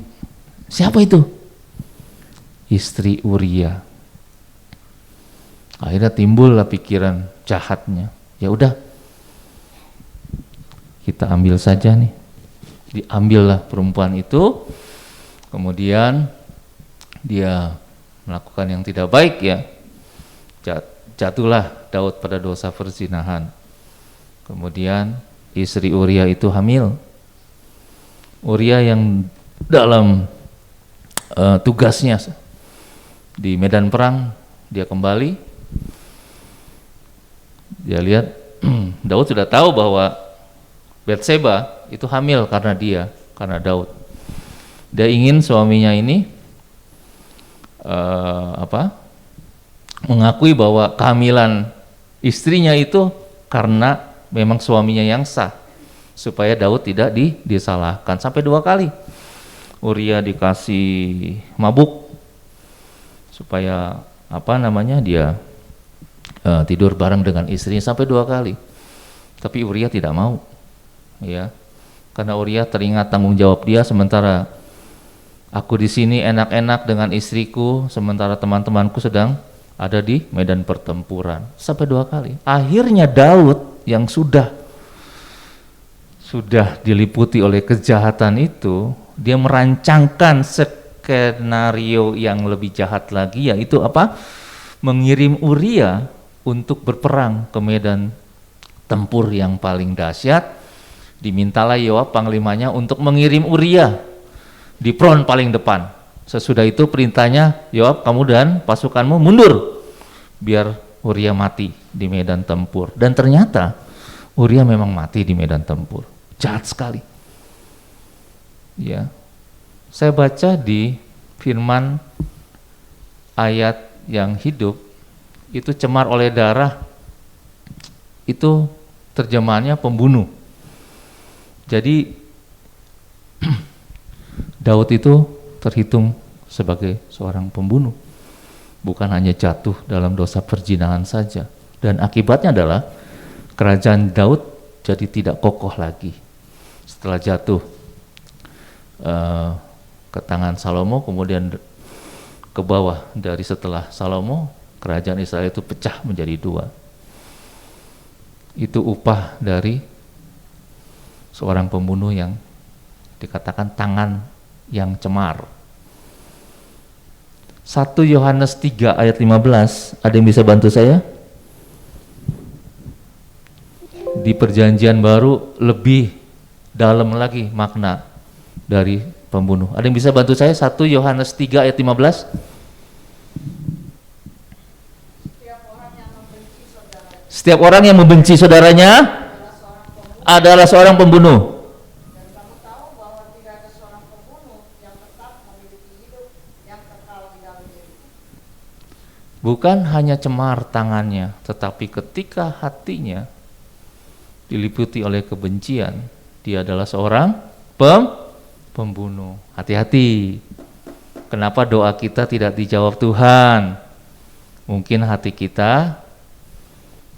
Siapa itu? Istri Uria. Akhirnya timbullah pikiran jahatnya. Ya udah, kita ambil saja nih. Diambillah perempuan itu, kemudian dia melakukan yang tidak baik ya. Jatuhlah Daud pada dosa perzinahan. Kemudian istri Uria itu hamil. Uria yang dalam tugasnya di medan perang, dia kembali, dia lihat Daud sudah tahu bahwa Batseba itu hamil karena Daud. Dia ingin suaminya ini mengakui bahwa kehamilan istrinya itu karena memang suaminya yang sah, supaya Daud tidak disalahkan. Sampai 2 kali Uria dikasih mabuk supaya dia tidur bareng dengan istrinya, sampai 2 kali. Tapi Uria tidak mau. Ya, karena Uria teringat tanggung jawab dia, sementara aku di sini enak-enak dengan istriku, sementara teman-temanku sedang ada di medan pertempuran. Sampai 2 kali. Akhirnya Daud yang sudah diliputi oleh kejahatan itu, dia merancangkan skenario yang lebih jahat lagi, yaitu apa? Mengirim Uria untuk berperang ke medan tempur yang paling dahsyat. Dimintalah Yoab panglimanya untuk mengirim Uria di front paling depan. Sesudah itu perintahnya, Yoab, kamu dan pasukanmu mundur biar Uria mati di medan tempur. Dan ternyata Uria memang mati di medan tempur. Jahat sekali. Ya. Saya baca di firman ayat yang hidup, itu cemar oleh darah, itu terjemahannya pembunuh. Jadi Daud itu terhitung sebagai seorang pembunuh, bukan hanya jatuh dalam dosa perzinahan saja. Dan akibatnya adalah kerajaan Daud jadi tidak kokoh lagi setelah jatuh ke tangan Salomo, kemudian ke bawah dari setelah Salomo, kerajaan Israel itu pecah menjadi dua. Itu upah dari seorang pembunuh yang dikatakan tangan yang cemar. 1 Yohanes 3 ayat 15, ada yang bisa bantu saya? Di perjanjian baru lebih dalam lagi makna dari pembunuh. Ada yang bisa bantu saya? 1 Yohanes 3 ayat 15. Setiap orang yang membenci saudaranya adalah seorang pembunuh. Dan kamu tahu bahwa tidak ada seorang pembunuh yang tetap memiliki hidup yang kekal di dalam dirinya. Bukan hanya cemar tangannya, tetapi ketika hatinya diliputi oleh kebencian, dia adalah seorang pembunuh. Hati-hati. Kenapa doa kita tidak dijawab Tuhan? Mungkin hati kita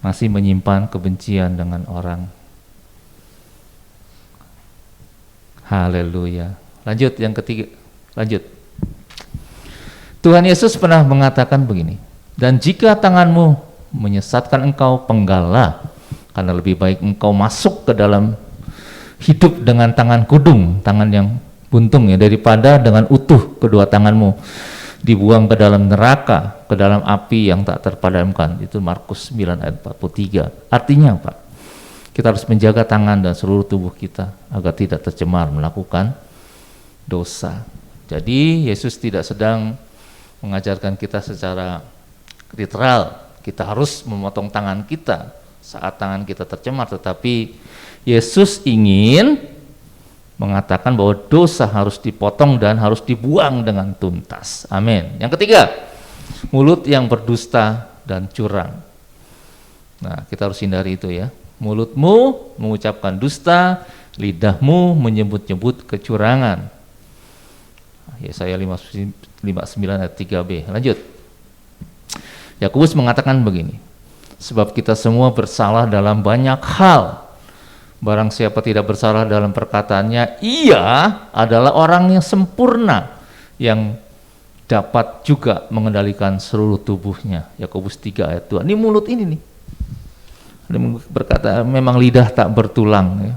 masih menyimpan kebencian dengan orang. Haleluya. Lanjut yang ketiga. Lanjut. Tuhan Yesus pernah mengatakan begini, dan jika tanganmu menyesatkan engkau, penggallah, karena lebih baik engkau masuk ke dalam hidup dengan tangan kudung, tangan yang buntung ya, daripada dengan utuh kedua tanganmu dibuang ke dalam neraka, ke dalam api yang tak terpadamkan. Itu Markus 9 ayat 43. Artinya apa? Kita harus menjaga tangan dan seluruh tubuh kita agar tidak tercemar melakukan dosa. Jadi Yesus tidak sedang mengajarkan kita secara literal, kita harus memotong tangan kita saat tangan kita tercemar, tetapi Yesus ingin mengatakan bahwa dosa harus dipotong dan harus dibuang dengan tuntas. Amin. Yang ketiga, mulut yang berdusta dan curang. Nah, kita harus hindari itu ya. Mulutmu mengucapkan dusta, lidahmu menyebut-nyebut kecurangan. Yesaya 59 ayat 3b. Lanjut. Yakobus mengatakan begini, sebab kita semua bersalah dalam banyak hal. Barang siapa tidak bersalah dalam perkataannya, ia adalah orang yang sempurna, yang dapat juga mengendalikan seluruh tubuhnya. Yakobus 3 ayat 2. Ini mulut ini nih. Ada berkata, memang lidah tak bertulang ya.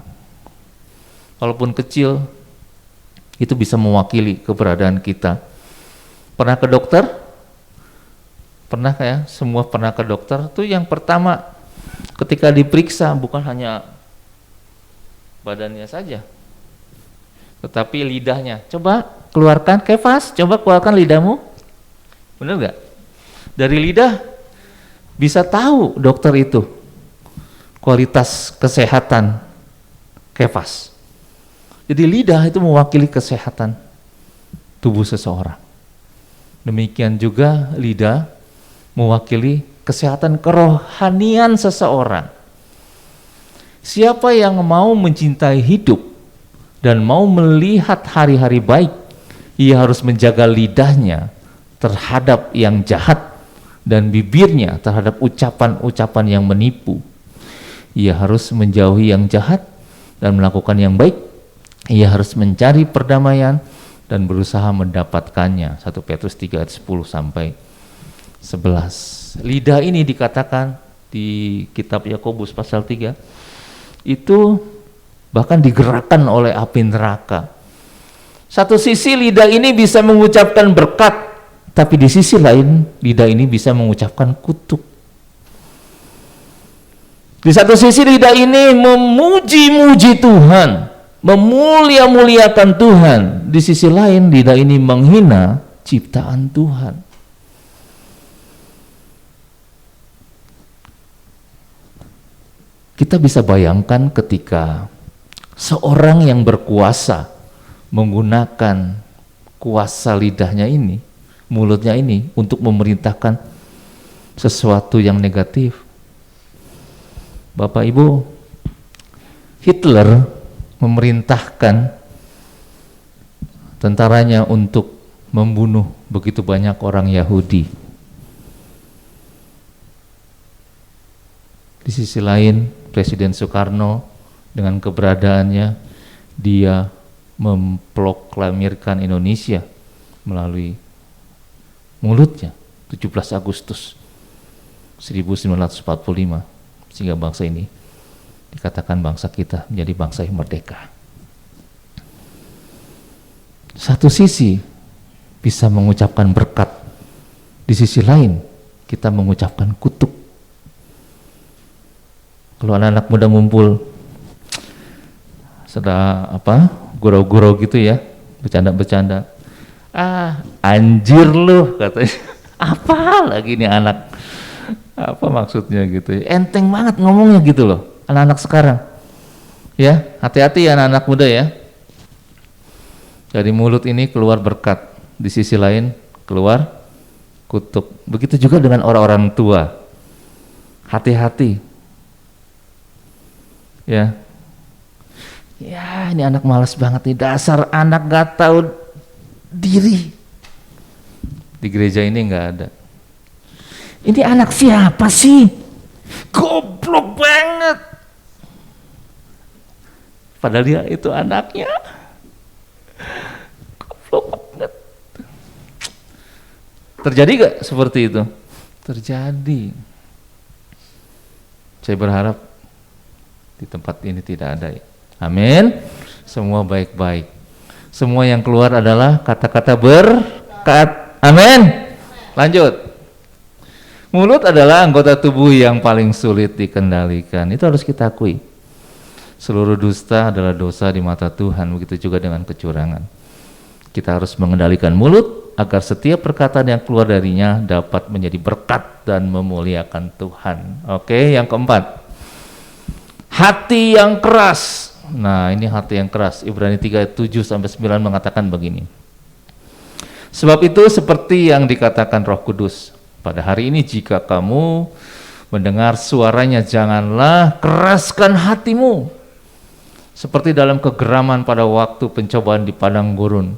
Walaupun kecil, itu bisa mewakili keberadaan kita. Pernah ke dokter? Pernah ya? Semua pernah ke dokter. Itu yang pertama, ketika diperiksa bukan hanya badannya saja, tetapi lidahnya. Coba keluarkan, Kefas, coba keluarkan lidahmu. Benar nggak? Dari lidah bisa tahu dokter itu kualitas kesehatan Kefas. Jadi lidah itu mewakili kesehatan tubuh seseorang. Demikian juga lidah mewakili kesehatan kerohanian seseorang. Siapa yang mau mencintai hidup dan mau melihat hari-hari baik, ia harus menjaga lidahnya terhadap yang jahat dan bibirnya terhadap ucapan-ucapan yang menipu. Ia harus menjauhi yang jahat dan melakukan yang baik. Ia harus mencari perdamaian dan berusaha mendapatkannya. 1 Petrus 3 ayat 10 sampai 11. Lidah ini dikatakan di kitab Yakobus pasal 3 itu bahkan digerakkan oleh api neraka. Satu sisi lidah ini bisa mengucapkan berkat, tapi di sisi lain lidah ini bisa mengucapkan kutuk. Di satu sisi lidah ini memuji-muji Tuhan, memulia-muliakan Tuhan. Di sisi lain lidah ini menghina ciptaan Tuhan. Kita bisa bayangkan ketika seorang yang berkuasa menggunakan kuasa lidahnya ini, mulutnya ini untuk memerintahkan sesuatu yang negatif. Bapak Ibu, Hitler memerintahkan tentaranya untuk membunuh begitu banyak orang Yahudi. Di sisi lain, Presiden Soekarno dengan keberadaannya, dia memproklamirkan Indonesia melalui mulutnya 17 Agustus 1945, sehingga bangsa ini dikatakan bangsa kita menjadi bangsa yang merdeka. Satu sisi bisa mengucapkan berkat, di sisi lain kita mengucapkan kutuk. Kalau anak-anak muda ngumpul, sudah gurau-gurau gitu ya, bercanda-bercanda. Anjir lu, katanya. Apa lagi nih anak? Apa maksudnya gitu ya? Enteng banget ngomongnya gitu loh, anak-anak sekarang. Ya, hati-hati ya anak-anak muda ya. Dari mulut ini keluar berkat, di sisi lain keluar kutuk. Begitu juga dengan orang-orang tua. Hati-hati. Ya, ini anak malas banget nih, dasar anak gak tahu diri. Di gereja ini nggak ada. Ini anak siapa sih? Goblok banget. Padahal dia itu anaknya. Goblok banget. Terjadi gak seperti itu? Terjadi. Saya berharap di tempat ini tidak ada ya. Amin. Semua baik-baik. Semua yang keluar adalah kata-kata berkat. Amin. Lanjut. Mulut adalah anggota tubuh yang paling sulit dikendalikan. Itu harus kita akui. Seluruh dusta adalah dosa di mata Tuhan. Begitu juga dengan kecurangan. Kita harus mengendalikan mulut agar setiap perkataan yang keluar darinya dapat menjadi berkat dan memuliakan Tuhan. Oke, yang keempat. Hati yang keras. Nah, ini hati yang keras. Ibrani 3:7-9 mengatakan begini. Sebab itu seperti yang dikatakan Roh Kudus, pada hari ini jika kamu mendengar suaranya, janganlah keraskan hatimu. Seperti dalam kegeraman pada waktu pencobaan di padang gurun,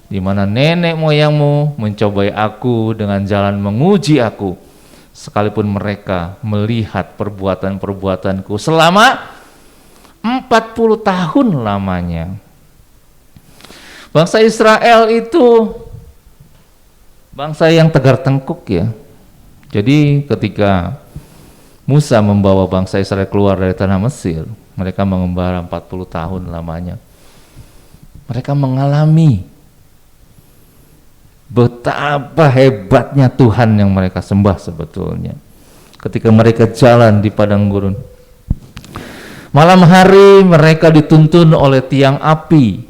di mana nenek moyangmu mencobai aku dengan jalan menguji aku, sekalipun mereka melihat perbuatan-perbuatanku selama 40 tahun lamanya. Bangsa Israel itu bangsa yang tegar tengkuk ya. Jadi ketika Musa membawa bangsa Israel keluar dari tanah Mesir, mereka mengembara 40 tahun lamanya. Mereka mengalami betapa hebatnya Tuhan yang mereka sembah sebetulnya. Ketika mereka jalan di padang gurun, malam hari mereka dituntun oleh tiang api,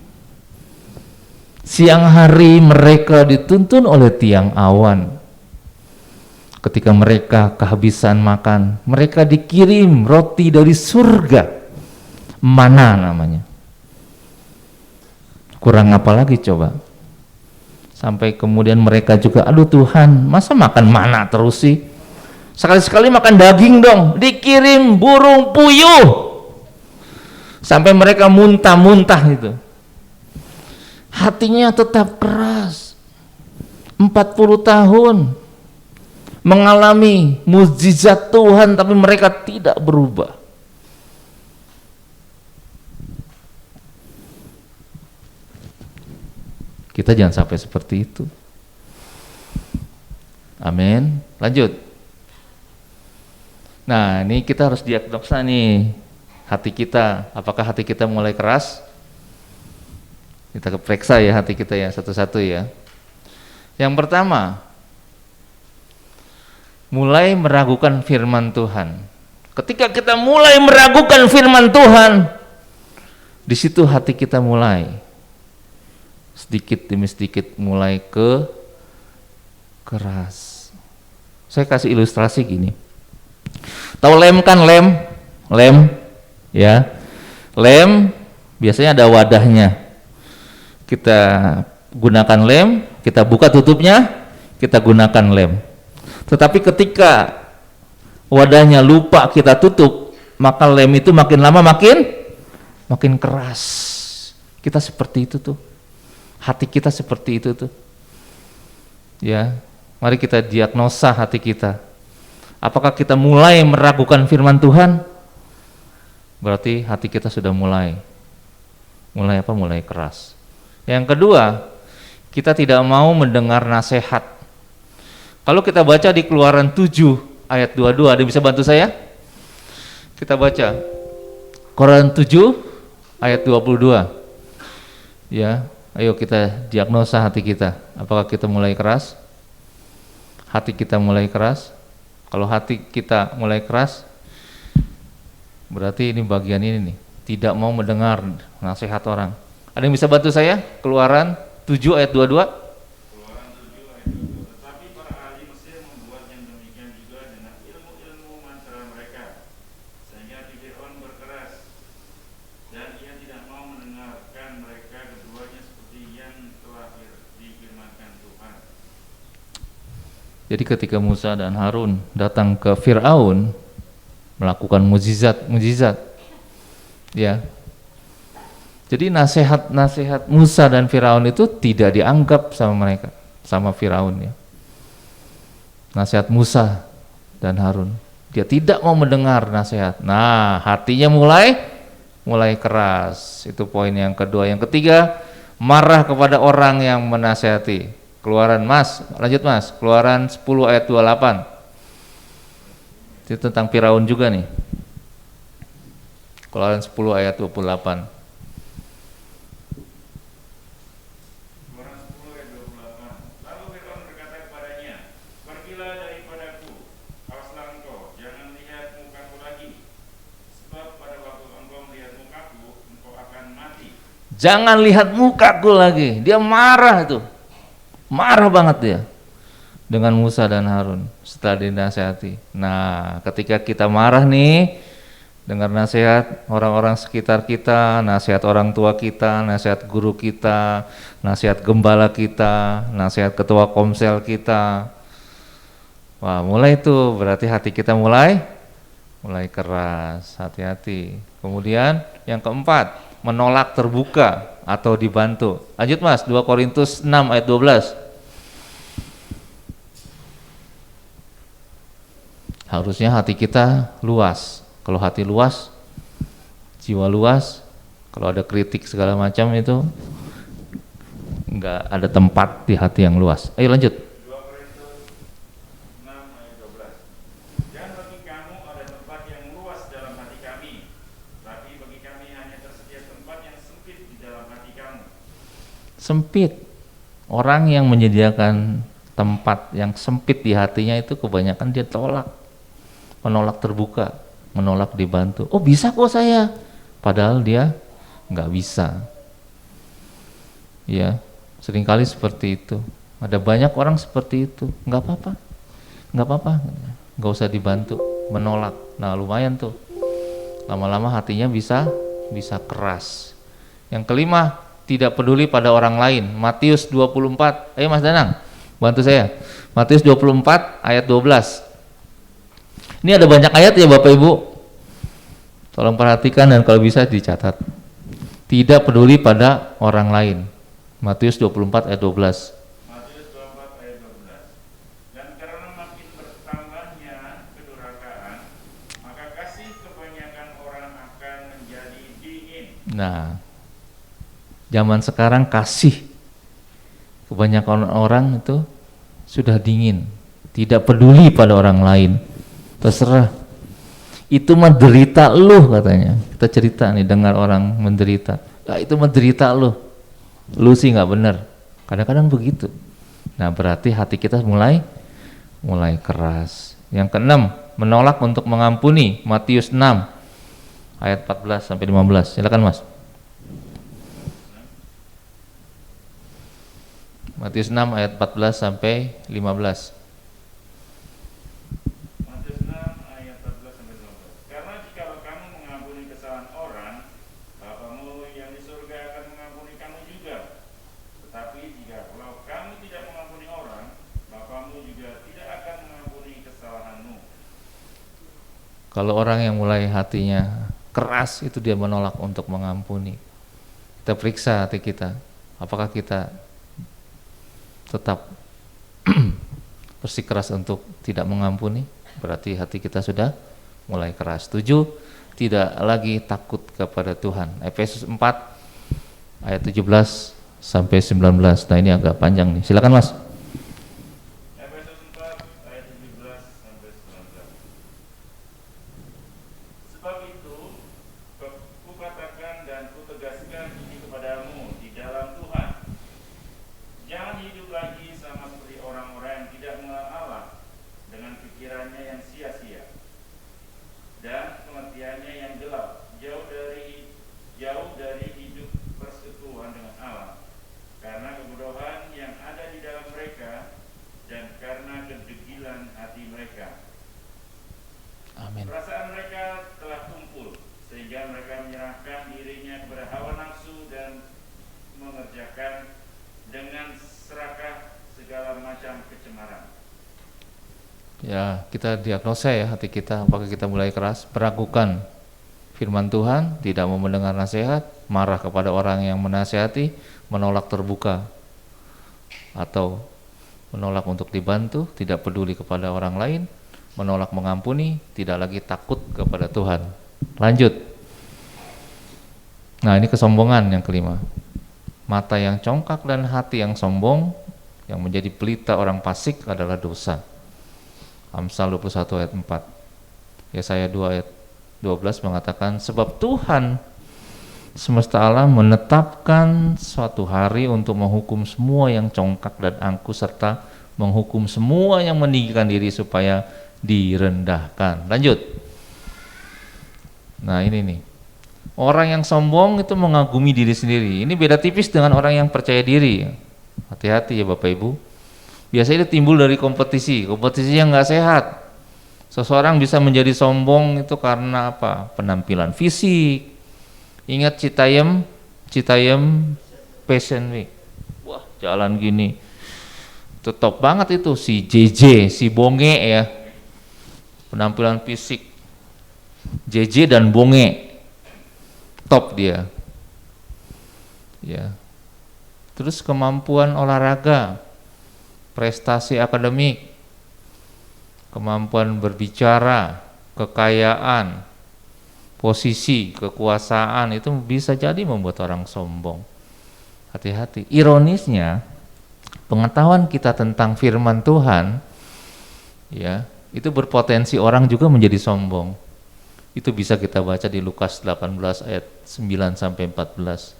siang hari mereka dituntun oleh tiang awan. Ketika mereka kehabisan makan, mereka dikirim roti dari surga, mana namanya. Kurang apa lagi coba? Sampai kemudian mereka juga, aduh Tuhan, masa makan mana terus sih? Sekali-sekali makan daging dong. Dikirim burung puyuh. Sampai mereka muntah-muntah itu. Hatinya tetap keras. 40 tahun mengalami mukjizat Tuhan, tapi mereka tidak berubah. Kita jangan sampai seperti itu. Amin. Lanjut. Nah, ini kita harus diagnosa nih hati kita. Apakah hati kita mulai keras? Kita periksa ya hati kita ya satu-satu ya. Yang pertama, mulai meragukan firman Tuhan. Ketika kita mulai meragukan firman Tuhan, di situ hati kita mulai sedikit demi sedikit mulai keras. Saya kasih ilustrasi gini. Tahu lem kan, lem ya. Lem biasanya ada wadahnya. kita gunakan lem, kita buka tutupnya, kita gunakan lem. Tetapi ketika wadahnya lupa kita tutup, maka lem itu makin lama makin keras. Kita seperti itu tuh. Hati kita seperti itu tuh. Ya, mari kita diagnosa hati kita. Apakah kita mulai meragukan firman Tuhan? Berarti hati kita sudah mulai apa? Mulai keras. Yang kedua, kita tidak mau mendengar nasihat. Kalau kita baca di Keluaran 7 ayat 22, ada yang bisa bantu saya? Kita baca Keluaran 7 ayat 22. Ya, ayo kita diagnosa hati kita. Apakah kita mulai keras? Hati kita mulai keras. Kalau hati kita mulai keras, berarti ini bagian ini nih, tidak mau mendengar nasihat orang. Ada yang bisa bantu saya? Keluaran 7 ayat 22. Keluaran 7 ayat 22. Tetapi para ahli Mesir membuat yang demikian juga dengan ilmu-ilmu mantra mereka, sehingga hati Fir'aun berkeras, dan ia tidak mau mendengarkan mereka keduanya seperti yang telah difirmankan Tuhan. Jadi ketika Musa dan Harun datang ke Fir'aun melakukan mukjizat, ya. Jadi nasihat Musa dan Firaun itu tidak dianggap sama mereka, sama Firaun ya. Nasihat Musa dan Harun, dia tidak mau mendengar nasihat. Nah, hatinya mulai keras. Itu poin yang kedua. Yang ketiga, marah kepada orang yang menasihati. Keluaran lanjut Mas. Keluaran 10 ayat 28. Itu tentang Firaun juga nih. Keluaran 10 ayat 28. Jangan lihat mukaku lagi. Dia marah itu. Marah banget dia dengan Musa dan Harun setelah dinasihati. Nah, ketika kita marah nih, dengar nasihat orang-orang sekitar kita, nasihat orang tua kita, nasihat guru kita, nasihat gembala kita, nasihat ketua komsel kita. Wah, mulai itu berarti hati kita mulai keras. Hati-hati. Kemudian yang keempat, menolak terbuka atau dibantu. Lanjut Mas, 2 Korintus 6 ayat 12. Harusnya hati kita luas. Kalau hati luas, jiwa luas, kalau ada kritik segala macam itu enggak ada tempat di hati yang luas. Ayo lanjut. 2 Korintus 6 ayat 12. Dan bagi kamu ada tempat yang luas dalam hati kami, tapi bagi kami hanya tersedia tempat yang sempit di dalam hati kamu. Sempit. Orang yang menyediakan tempat yang sempit di hatinya itu kebanyakan dia menolak terbuka, menolak dibantu. Oh bisa kok saya, padahal dia nggak bisa. Ya, seringkali seperti itu. Ada banyak orang seperti itu. Nggak apa-apa, nggak usah dibantu, menolak. Nah lumayan tuh, lama-lama hatinya bisa keras. Yang kelima, tidak peduli pada orang lain. Matius 24. Ayo Mas Danang, bantu saya. Matius 24 ayat 12. Ini ada banyak ayat ya Bapak Ibu. Tolong perhatikan dan kalau bisa dicatat. Tidak peduli pada orang lain. Matius 24 ayat 12. Matius 24 ayat 12. Dan karena makin bertambahnya kedurhakaan, maka kasih kebanyakan orang akan menjadi dingin. Nah, zaman sekarang kasih kebanyakan orang itu sudah dingin, tidak peduli pada orang lain. Terserah, itu menderita lu katanya. Kita cerita nih, dengar orang menderita, ya, itu menderita lu sih nggak benar. Kadang-kadang begitu. Nah berarti hati kita mulai keras. Yang keenam, menolak untuk mengampuni. Matius 6 ayat 14 sampai 15. Silakan Mas. Matius 6 ayat 14 sampai 15. Kalau orang yang mulai hatinya keras, itu dia menolak untuk mengampuni. Kita periksa hati kita, apakah kita tetap bersikeras untuk tidak mengampuni? Berarti hati kita sudah mulai keras. 7, tidak lagi takut kepada Tuhan. Efesus 4 ayat 17 sampai 19. Nah, ini agak panjang nih. Silakan Mas. Efesus 4 ayat 17 sampai 19. Sebab itu kukatakan dan kutegaskan ini kepadamu di dalam Tuhan. Jangan hidup lagi sama seperti orang-orang yang tidak mengenal Allah, dengan pikirannya yang sia-sia dan pengertiannya yang gelap, jauh dari hidup persekutuan dengan Allah, karena kebodohan yang ada di dalam mereka dan karena kedegilan hati mereka. Amin. Perasaan mereka telah tumpul sehingga mereka menyerahkan dirinya kepada hawa nafsu dan mengerjakan dengan serakah segala macam kecemaran. Ya, kita diagnosa ya hati kita, apakah kita mulai keras, meragukan firman Tuhan, tidak mau mendengar nasihat, marah kepada orang yang menasihati, menolak terbuka, atau menolak untuk dibantu, tidak peduli kepada orang lain, menolak mengampuni, tidak lagi takut kepada Tuhan. Lanjut. Nah, ini kesombongan yang kelima. Mata yang congkak dan hati yang sombong, yang menjadi pelita orang fasik adalah dosa. Amsal 21 ayat 4. Yesaya 2 ayat 12 mengatakan, sebab Tuhan semesta alam menetapkan suatu hari untuk menghukum semua yang congkak dan angkuh, serta menghukum semua yang meninggikan diri supaya direndahkan. Lanjut. Nah, ini nih. Orang yang sombong itu mengagumi diri sendiri. Ini beda tipis dengan orang yang percaya diri. Hati-hati ya Bapak Ibu. Biasanya itu timbul dari kompetisi yang nggak sehat. Seseorang bisa menjadi sombong itu karena apa? Penampilan fisik. Ingat Citayam Fashion Week. Wah, jalan gini. Itu top banget itu, si JJ, si Bonge ya. Penampilan fisik JJ dan Bonge. Top dia. Ya. Terus kemampuan olahraga, prestasi akademik, kemampuan berbicara, kekayaan, posisi, kekuasaan itu bisa jadi membuat orang sombong. Hati-hati. Ironisnya, pengetahuan kita tentang firman Tuhan ya, itu berpotensi orang juga menjadi sombong. Itu bisa kita baca di Lukas 18 ayat 9 sampai 14.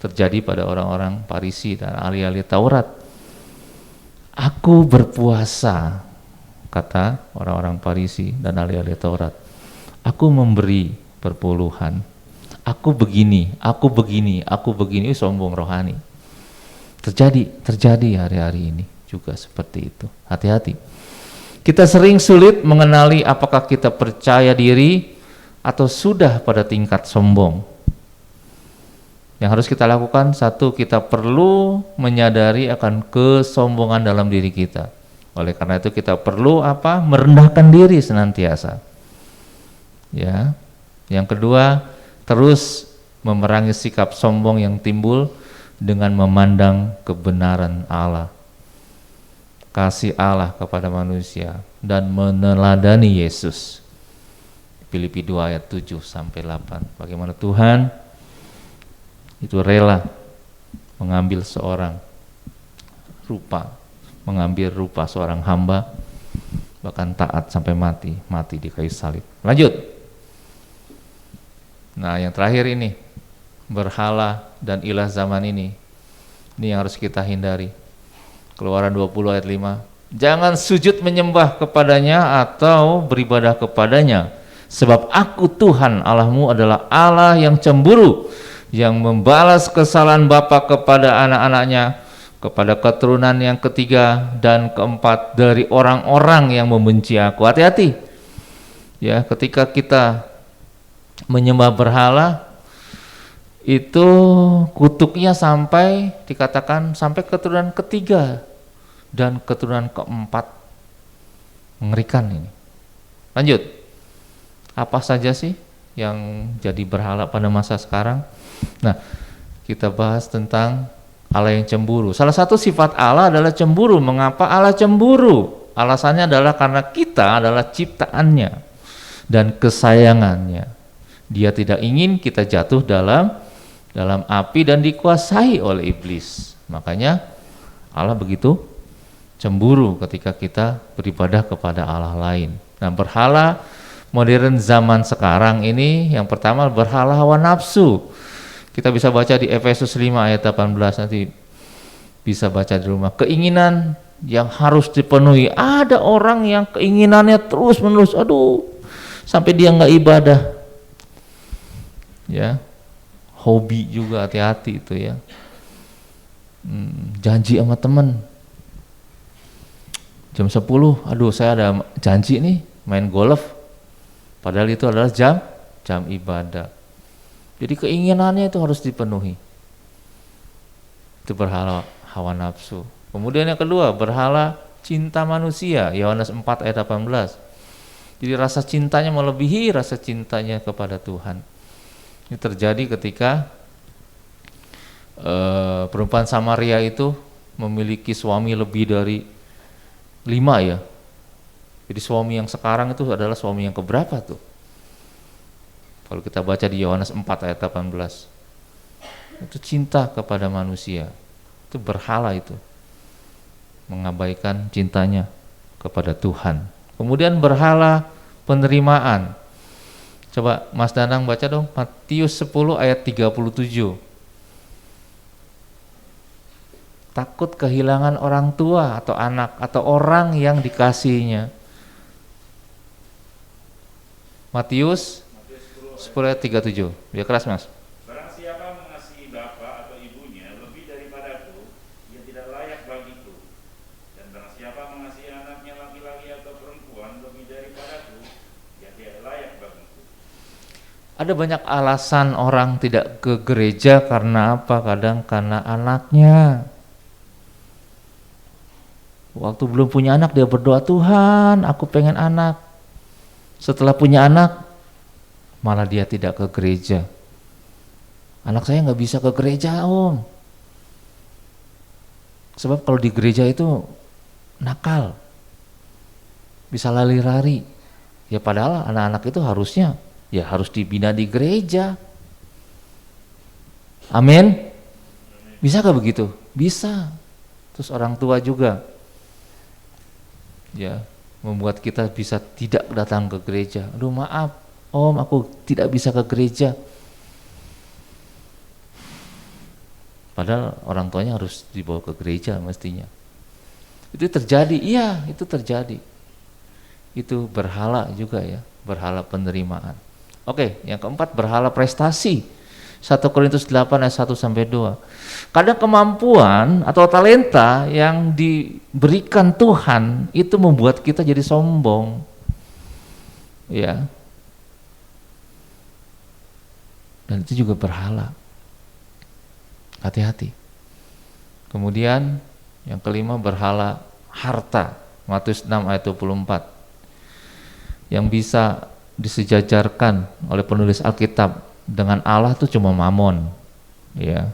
Terjadi pada orang-orang Farisi dan ahli-ahli Taurat. Aku berpuasa, kata orang-orang Farisi dan ahli-ahli Taurat. Aku memberi perpuluhan. Aku begini. Sombong rohani. Terjadi hari-hari ini juga seperti itu. Hati-hati. Kita sering sulit mengenali apakah kita percaya diri atau sudah pada tingkat sombong. Yang harus kita lakukan, satu, kita perlu menyadari akan kesombongan dalam diri kita. Oleh karena itu kita perlu apa? Merendahkan diri senantiasa. Ya. Yang kedua, terus memerangi sikap sombong yang timbul dengan memandang kebenaran Allah, kasih Allah kepada manusia, dan meneladani Yesus. Filipi 2 ayat 7 sampai 8. Bagaimana Tuhan itu rela mengambil rupa seorang hamba, bahkan taat sampai mati di kayu salib. Lanjut. Nah, yang terakhir ini, berhala dan ilah zaman ini yang harus kita hindari. Keluaran 20 ayat 5. Jangan sujud menyembah kepadanya atau beribadah kepadanya, sebab aku Tuhan Allahmu adalah Allah yang cemburu, yang membalas kesalahan bapa kepada anak-anaknya, kepada keturunan yang ketiga dan keempat dari orang-orang yang membenci aku. Hati-hati ya, ketika kita menyembah berhala itu kutuknya sampai dikatakan sampai keturunan ketiga dan keturunan keempat. Mengerikan ini. Lanjut. Apa saja sih yang jadi berhala pada masa sekarang? Nah, kita bahas tentang Allah yang cemburu. Salah satu sifat Allah adalah cemburu. Mengapa Allah cemburu? Alasannya adalah karena kita adalah ciptaannya dan kesayangannya. Dia tidak ingin kita jatuh dalam api dan dikuasai oleh iblis. Makanya Allah begitu cemburu ketika kita beribadah kepada Allah lain. Nah, berhala modern zaman sekarang ini yang pertama berhala hawa nafsu. Kita bisa baca di Efesus 5 ayat 18, nanti bisa baca di rumah. Keinginan yang harus dipenuhi. Ada orang yang keinginannya terus menerus, aduh, sampai dia nggak ibadah. Ya, hobi juga, hati-hati itu ya. Janji sama temen jam 10, aduh saya ada janji nih main golf. Padahal itu adalah jam ibadah. Jadi keinginannya itu harus dipenuhi. Itu berhala hawa nafsu. Kemudian yang kedua, berhala cinta manusia, Yohanes 4 ayat 18. Jadi rasa cintanya melebihi rasa cintanya kepada Tuhan. Ini terjadi ketika perempuan Samaria itu memiliki suami lebih dari 5 ya. Jadi suami yang sekarang itu adalah suami yang keberapa tuh? Kalau kita baca di Yohanes 4 ayat 18. Itu cinta kepada manusia. Itu berhala itu. Mengabaikan cintanya kepada Tuhan. Kemudian berhala penerimaan. Coba Mas Danang baca dong Matius 10 ayat 37. Takut kehilangan orang tua atau anak atau orang yang dikasihinya. Matius 10 ayat 37. Biar keras Mas. Barang siapa mengasihi bapa atau ibunya lebih daripadaku, ia tidak layak bagiku. Dan barang siapa mengasihi anaknya laki-laki atau perempuan lebih daripadaku, ia tidak layak bagiku. Ada banyak alasan orang tidak ke gereja karena apa? Kadang karena anaknya. Waktu belum punya anak dia berdoa, Tuhan aku pengen anak. Setelah punya anak malah dia tidak ke gereja. Anak saya nggak bisa ke gereja om. Sebab kalau di gereja itu nakal, bisa lari-lari. Ya padahal anak-anak itu harusnya ya harus dibina di gereja. Amin. Bisa gak begitu? Bisa. Terus orang tua juga ya membuat kita bisa tidak datang ke gereja. Aduh maaf om, aku tidak bisa ke gereja. Padahal orang tuanya harus dibawa ke gereja mestinya. Itu terjadi, iya itu terjadi. Itu berhala juga ya, berhala penerimaan. Oke, yang keempat berhala prestasi. 1 Korintus 8 ayat 1 sampai 2. Kadang kemampuan atau talenta yang diberikan Tuhan itu membuat kita jadi sombong. Ya. Dan itu juga berhala. Hati-hati. Kemudian yang kelima berhala harta. Matius 6 ayat 24. Yang bisa disejajarkan oleh penulis Alkitab dengan Allah itu cuma mamon, ya.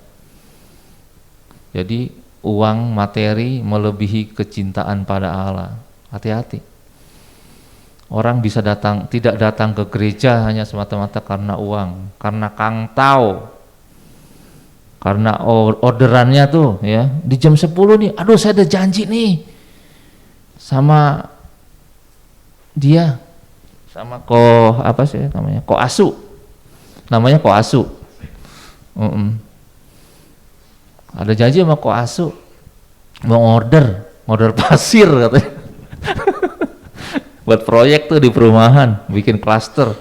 Jadi uang materi melebihi kecintaan pada Allah. Hati-hati. Orang bisa tidak datang ke gereja hanya semata-mata karena uang, karena kangtau, karena orderannya tuh, ya. Di jam 10 nih, aduh saya ada janji nih sama dia, sama apa sih namanya, koasu. Namanya koasu. Ada janji sama koasu mau order pasir katanya. Buat proyek tuh di perumahan, bikin klaster.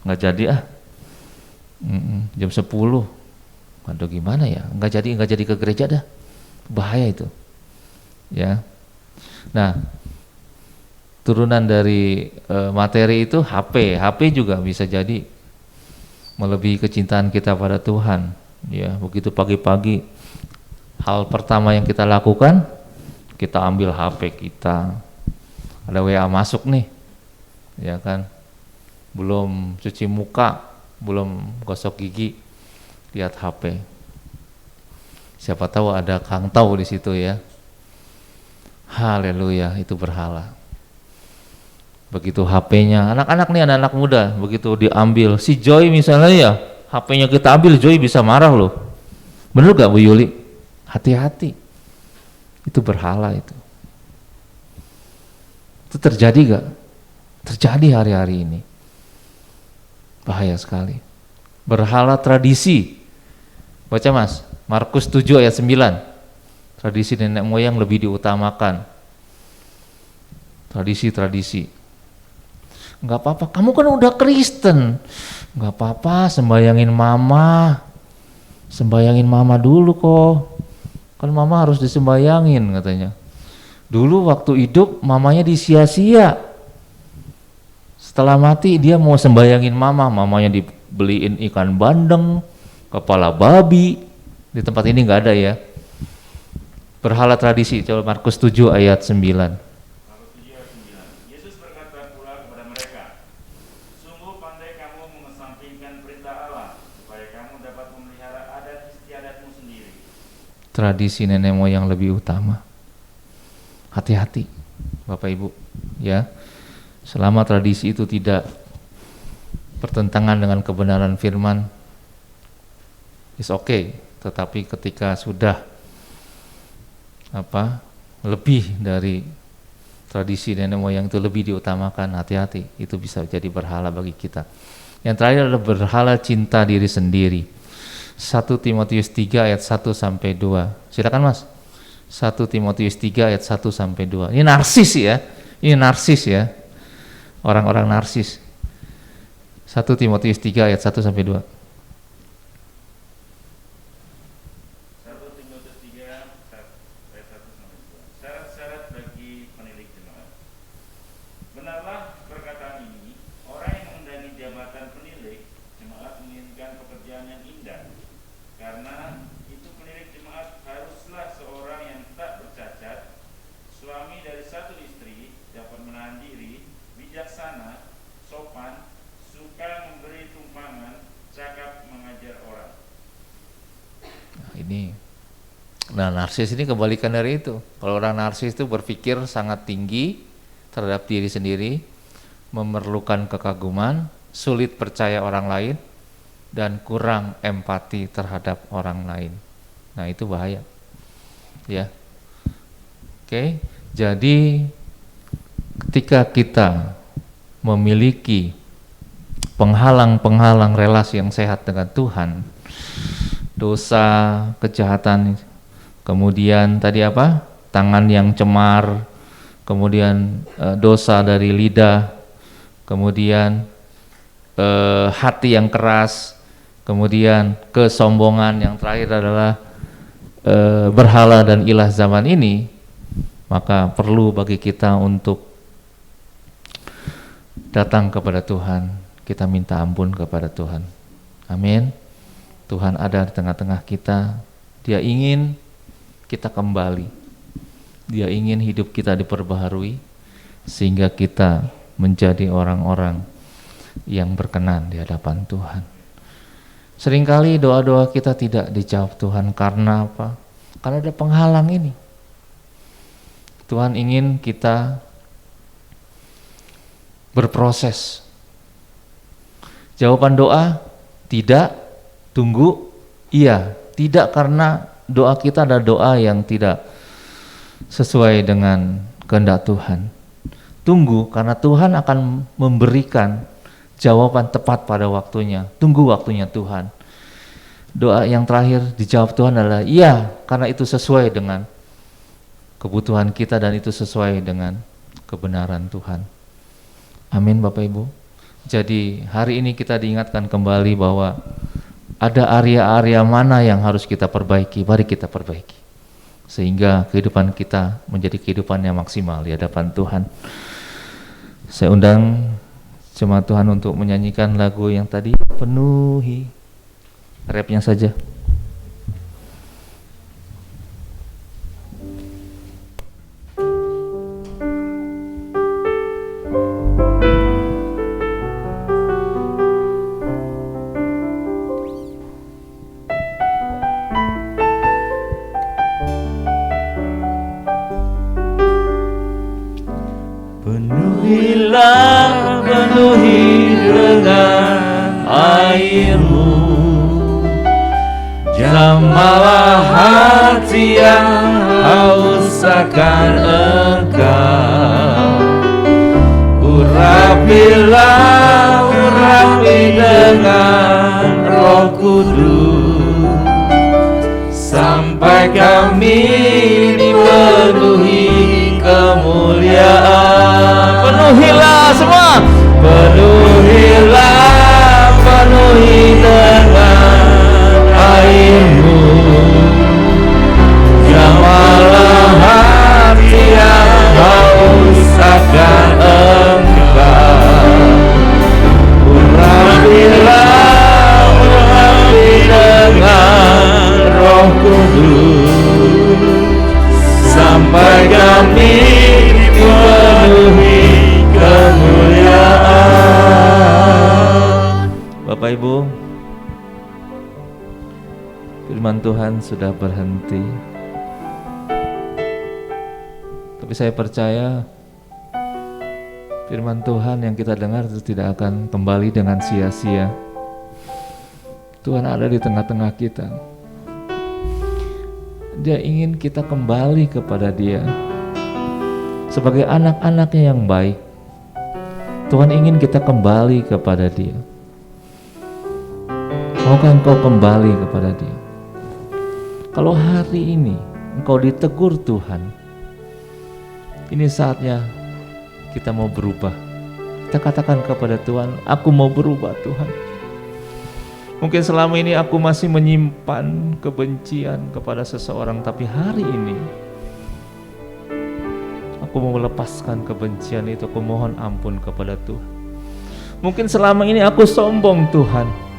Nggak jadi jam 10. Aduh gimana ya? Nggak jadi ke gereja dah. Bahaya itu. Ya. Nah, turunan dari materi itu HP juga bisa jadi melebihi kecintaan kita pada Tuhan. Ya, begitu pagi-pagi hal pertama yang kita lakukan, kita ambil HP kita. Ada WA masuk nih. Ya kan? belum cuci muka, belum gosok gigi, lihat HP. Siapa tahu ada Kang Tau di situ ya. Haleluya, itu berhala. Begitu HP-nya, anak-anak nih, anak-anak muda, begitu diambil, si Joy misalnya ya, HP-nya kita ambil, Joy bisa marah loh. Bener gak Bu Yuli? Hati-hati, itu berhala itu. Itu terjadi gak? Terjadi hari-hari ini. Bahaya sekali. Berhala tradisi. Baca Mas, Markus 7 ayat 9. Tradisi nenek moyang lebih diutamakan. Tradisi-tradisi. Enggak apa-apa, kamu kan udah Kristen. Enggak apa-apa, sembayangin mama. Sembayangin mama dulu kok. Kan mama harus disembayangin katanya. Dulu waktu hidup mamanya disia-sia. Setelah mati dia mau sembayangin mama. Mamanya dibeliin ikan bandeng, kepala babi. Di tempat ini enggak ada ya. Berhala tradisi, coba Markus 7 ayat 9. Markus 7 ayat 9. Yesus berkata pula kepada mereka, sungguh pandai kamu mengesampingkan perintah Allah, supaya kamu dapat memelihara adat istiadatmu sendiri. Tradisi nenek moyang lebih utama. Hati-hati Bapak Ibu ya. Selama tradisi itu tidak bertentangan dengan kebenaran firman, is okay. Tetapi ketika sudah lebih dari tradisi nenek moyang itu lebih diutamakan, hati-hati, itu bisa jadi berhala bagi kita. Yang terakhir adalah berhala cinta diri sendiri. 1 Timotius 3 ayat 1 sampai 2. Silakan Mas. 1 Timotius 3 ayat 1 sampai 2. Ini narsis ya. Ini narsis ya. Orang-orang narsis. 1 Timotius 3 ayat 1 sampai 2. 1 Timotius 3 ayat 1 sampai 2. Syarat-syarat bagi penilik jemaat. Benarlah perkataan ini, orang yang mengundangi jabatan penilik jemaat menginginkan pekerjaan yang indah. Karena itu penilik jemaat haruslah seorang yang tak bercacat, suami dari satu istri, dapat menahan diri, bijaksana, sopan, suka memberi tumpangan, cakap mengajar orang. Nah, narsis ini kebalikan dari itu. Kalau orang narsis itu berpikir sangat tinggi terhadap diri sendiri, memerlukan kekaguman, sulit percaya orang lain, dan kurang empati terhadap orang lain. Nah, itu bahaya. Ya. Oke, jadi ketika kita memiliki penghalang-penghalang relasi yang sehat dengan Tuhan, dosa, kejahatan, kemudian tadi apa? Tangan yang cemar, kemudian dosa dari lidah, kemudian hati yang keras, kemudian kesombongan, yang terakhir adalah berhala dan ilah zaman ini, maka perlu bagi kita untuk datang kepada Tuhan, kita minta ampun kepada Tuhan. Amin. Tuhan ada di tengah-tengah kita, Dia ingin kita kembali, Dia ingin hidup kita diperbaharui, sehingga kita menjadi orang-orang yang berkenan di hadapan Tuhan. Seringkali doa-doa kita tidak dijawab Tuhan karena apa? Karena ada penghalang ini. Tuhan ingin kita berproses. Jawaban doa tidak, tunggu, iya. Tidak, karena doa kita adalah doa yang tidak sesuai dengan kehendak Tuhan. Tunggu, karena Tuhan akan memberikan jawaban tepat pada waktunya. Tunggu waktunya Tuhan. Doa yang terakhir dijawab Tuhan adalah iya, karena itu sesuai dengan kebutuhan kita dan itu sesuai dengan kebenaran Tuhan. Amin Bapak Ibu. Jadi hari ini kita diingatkan kembali bahwa ada area-area mana yang harus kita perbaiki, mari kita perbaiki. Sehingga kehidupan kita menjadi kehidupan yang maksimal di hadapan Tuhan. Saya undang jemaat Tuhan untuk menyanyikan lagu yang tadi, penuhi, rapnya saja. Penuhilah, penuhi dengan air-Mu. Jamalah hati yang haus akan Engkau. Urapilah, urapi dengan Roh Kudus, sampai kami dipenuhi kemuliaan. Penuhilah semua. Penuhilah, penuhi dengan air-Mu. Jamalah hati yang haus akan Engkau. Urapilah, urapi dengan Roh Kudus, sampai kami dipenuhi kemuliaan. Bapak Ibu, firman Tuhan sudah berhenti. Tapi saya percaya firman Tuhan yang kita dengar itu tidak akan kembali dengan sia-sia. Tuhan ada di tengah-tengah kita. Dia ingin kita kembali kepada Dia sebagai anak-anaknya yang baik. Tuhan ingin kita kembali kepada Dia. Maukah engkau kembali kepada Dia? Kalau hari ini engkau ditegur Tuhan, ini saatnya kita mau berubah. Kita katakan kepada Tuhan, aku mau berubah Tuhan. Mungkin selama ini aku masih menyimpan kebencian kepada seseorang, tapi hari ini aku mau melepaskan kebencian itu. Aku mohon ampun kepada Tuhan. Mungkin selama ini aku sombong Tuhan.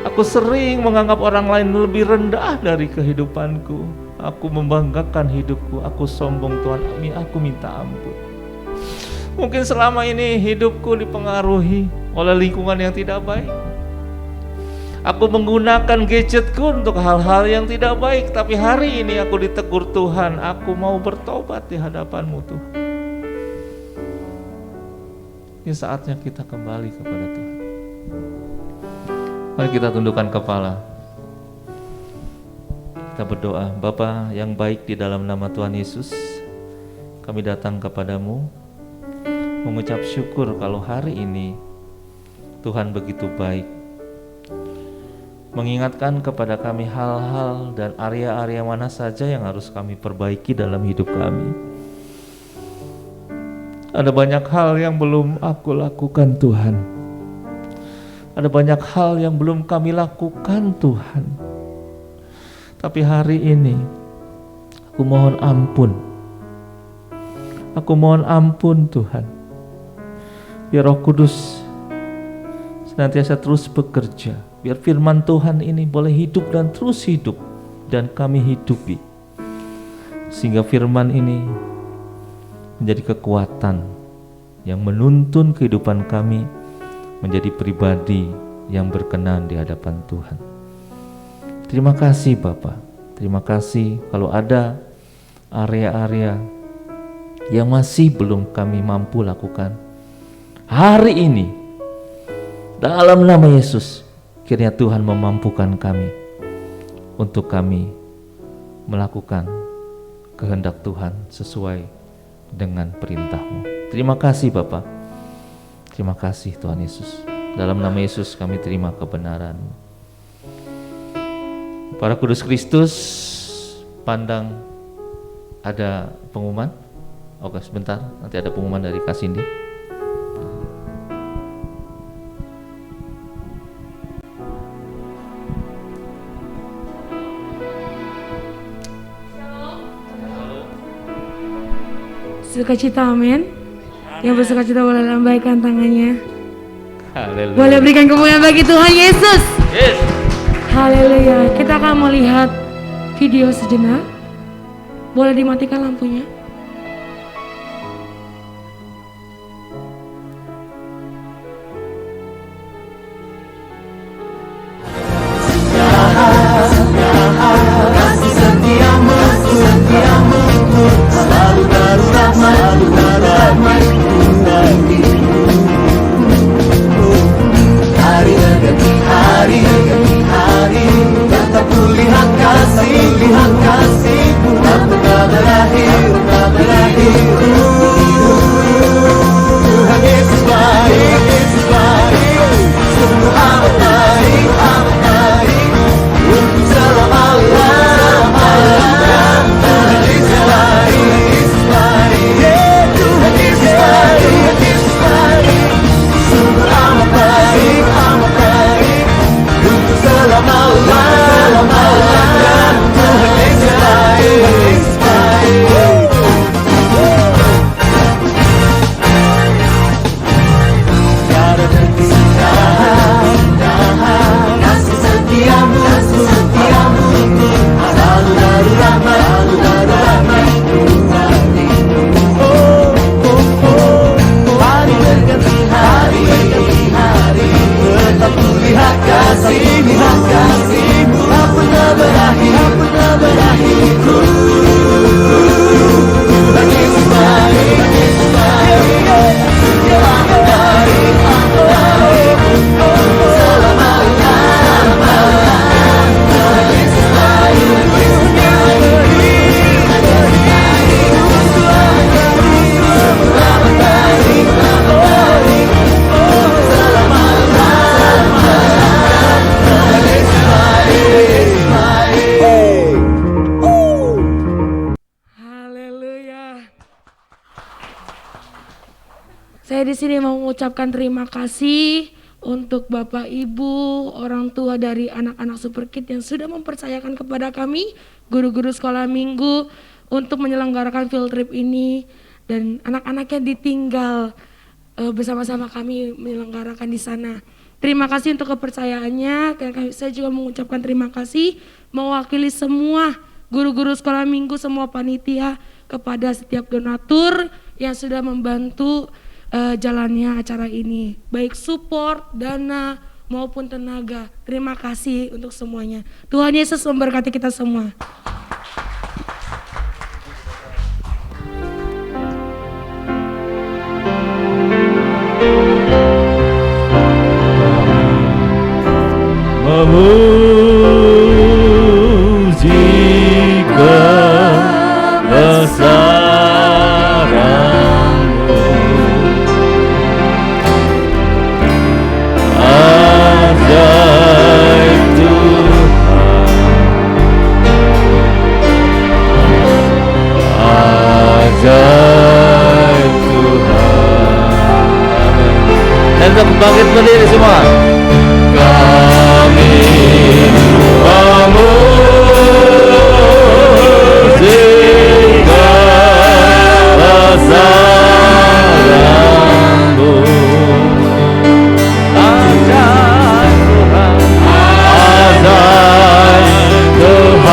Aku sering menganggap orang lain lebih rendah dari kehidupanku. Aku membanggakan hidupku. Aku sombong Tuhan. Aku minta ampun. Mungkin selama ini hidupku dipengaruhi oleh lingkungan yang tidak baik. Aku menggunakan gadgetku untuk hal-hal yang tidak baik. Tapi hari ini aku ditegur Tuhan. Aku mau bertobat di hadapan-Mu Tuhan. Ini saatnya kita kembali kepada Tuhan. Mari kita tundukkan kepala. Kita berdoa. Bapa yang baik, di dalam nama Tuhan Yesus, kami datang kepadamu mengucap syukur kalau hari ini Tuhan begitu baik, mengingatkan kepada kami hal-hal dan area-area mana saja yang harus kami perbaiki dalam hidup kami. Ada banyak hal yang belum aku lakukan Tuhan. Ada banyak hal yang belum kami lakukan Tuhan. Tapi hari ini aku mohon ampun. Aku mohon ampun Tuhan. Biar Roh Kudus senantiasa terus bekerja. Biar firman Tuhan ini boleh hidup dan terus hidup dan kami hidupi. Sehingga firman ini menjadi kekuatan yang menuntun kehidupan kami menjadi pribadi yang berkenan di hadapan Tuhan. Terima kasih Bapa. Terima kasih kalau ada area-area yang masih belum kami mampu lakukan. Hari ini dalam nama Yesus, kiranya Tuhan memampukan kami untuk kami melakukan kehendak Tuhan sesuai dengan perintah-Mu. Terima kasih Bapa. Terima kasih Tuhan Yesus. Dalam nama Yesus kami terima kebenaran. Para Kudus Kristus, pandang ada pengumuman. Oke, sebentar, nanti ada pengumuman dari Kak Cindy. Sukacita, amin. Yang bersukacita boleh lambaikan tangannya. Haleluya. Boleh berikan kemuliaan bagi Tuhan Yesus. Yes. Haleluya. Kita akan melihat video sejenak. Boleh dimatikan lampunya. Selalu Saya di sini mau mengucapkan terima kasih untuk Bapak Ibu, orang tua dari anak-anak Super Kids yang sudah mempercayakan kepada kami, guru-guru sekolah minggu, untuk menyelenggarakan field trip ini, dan anak-anaknya ditinggal bersama-sama kami menyelenggarakan di sana. Terima kasih untuk kepercayaannya. Saya juga mengucapkan terima kasih mewakili semua guru-guru sekolah minggu, semua panitia, kepada setiap donatur yang sudah membantu jalannya acara ini, baik support, dana maupun tenaga. Terima kasih untuk semuanya. Tuhan Yesus memberkati kita semua. Memuji kebesaran-Mu, ajaib Tuhan, ajaib Tuhan. Dan kita bangkit berdiri semua. Kami memuji kebesaran-Mu, ajaib Tuhan, ajaib Tuhan,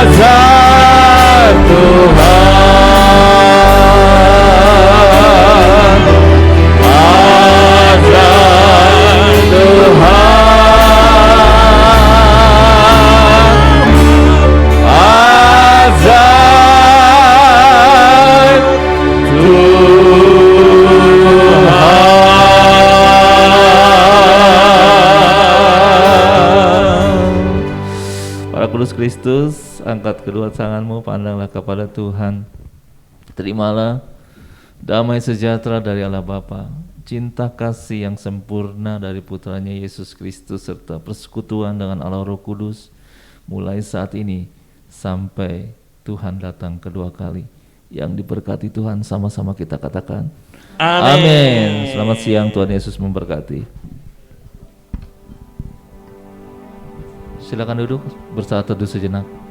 ajaib Tuhan. Kristus, angkat kedua tanganmu, pandanglah kepada Tuhan. Terimalah damai sejahtera dari Allah Bapa, cinta kasih yang sempurna dari putranya Yesus Kristus, serta persekutuan dengan Allah Roh Kudus, mulai saat ini sampai Tuhan datang kedua kali. Yang diberkati Tuhan sama-sama kita katakan amin. Selamat siang, Tuhan Yesus memberkati. Silakan duduk, bersaat teduh sejenak.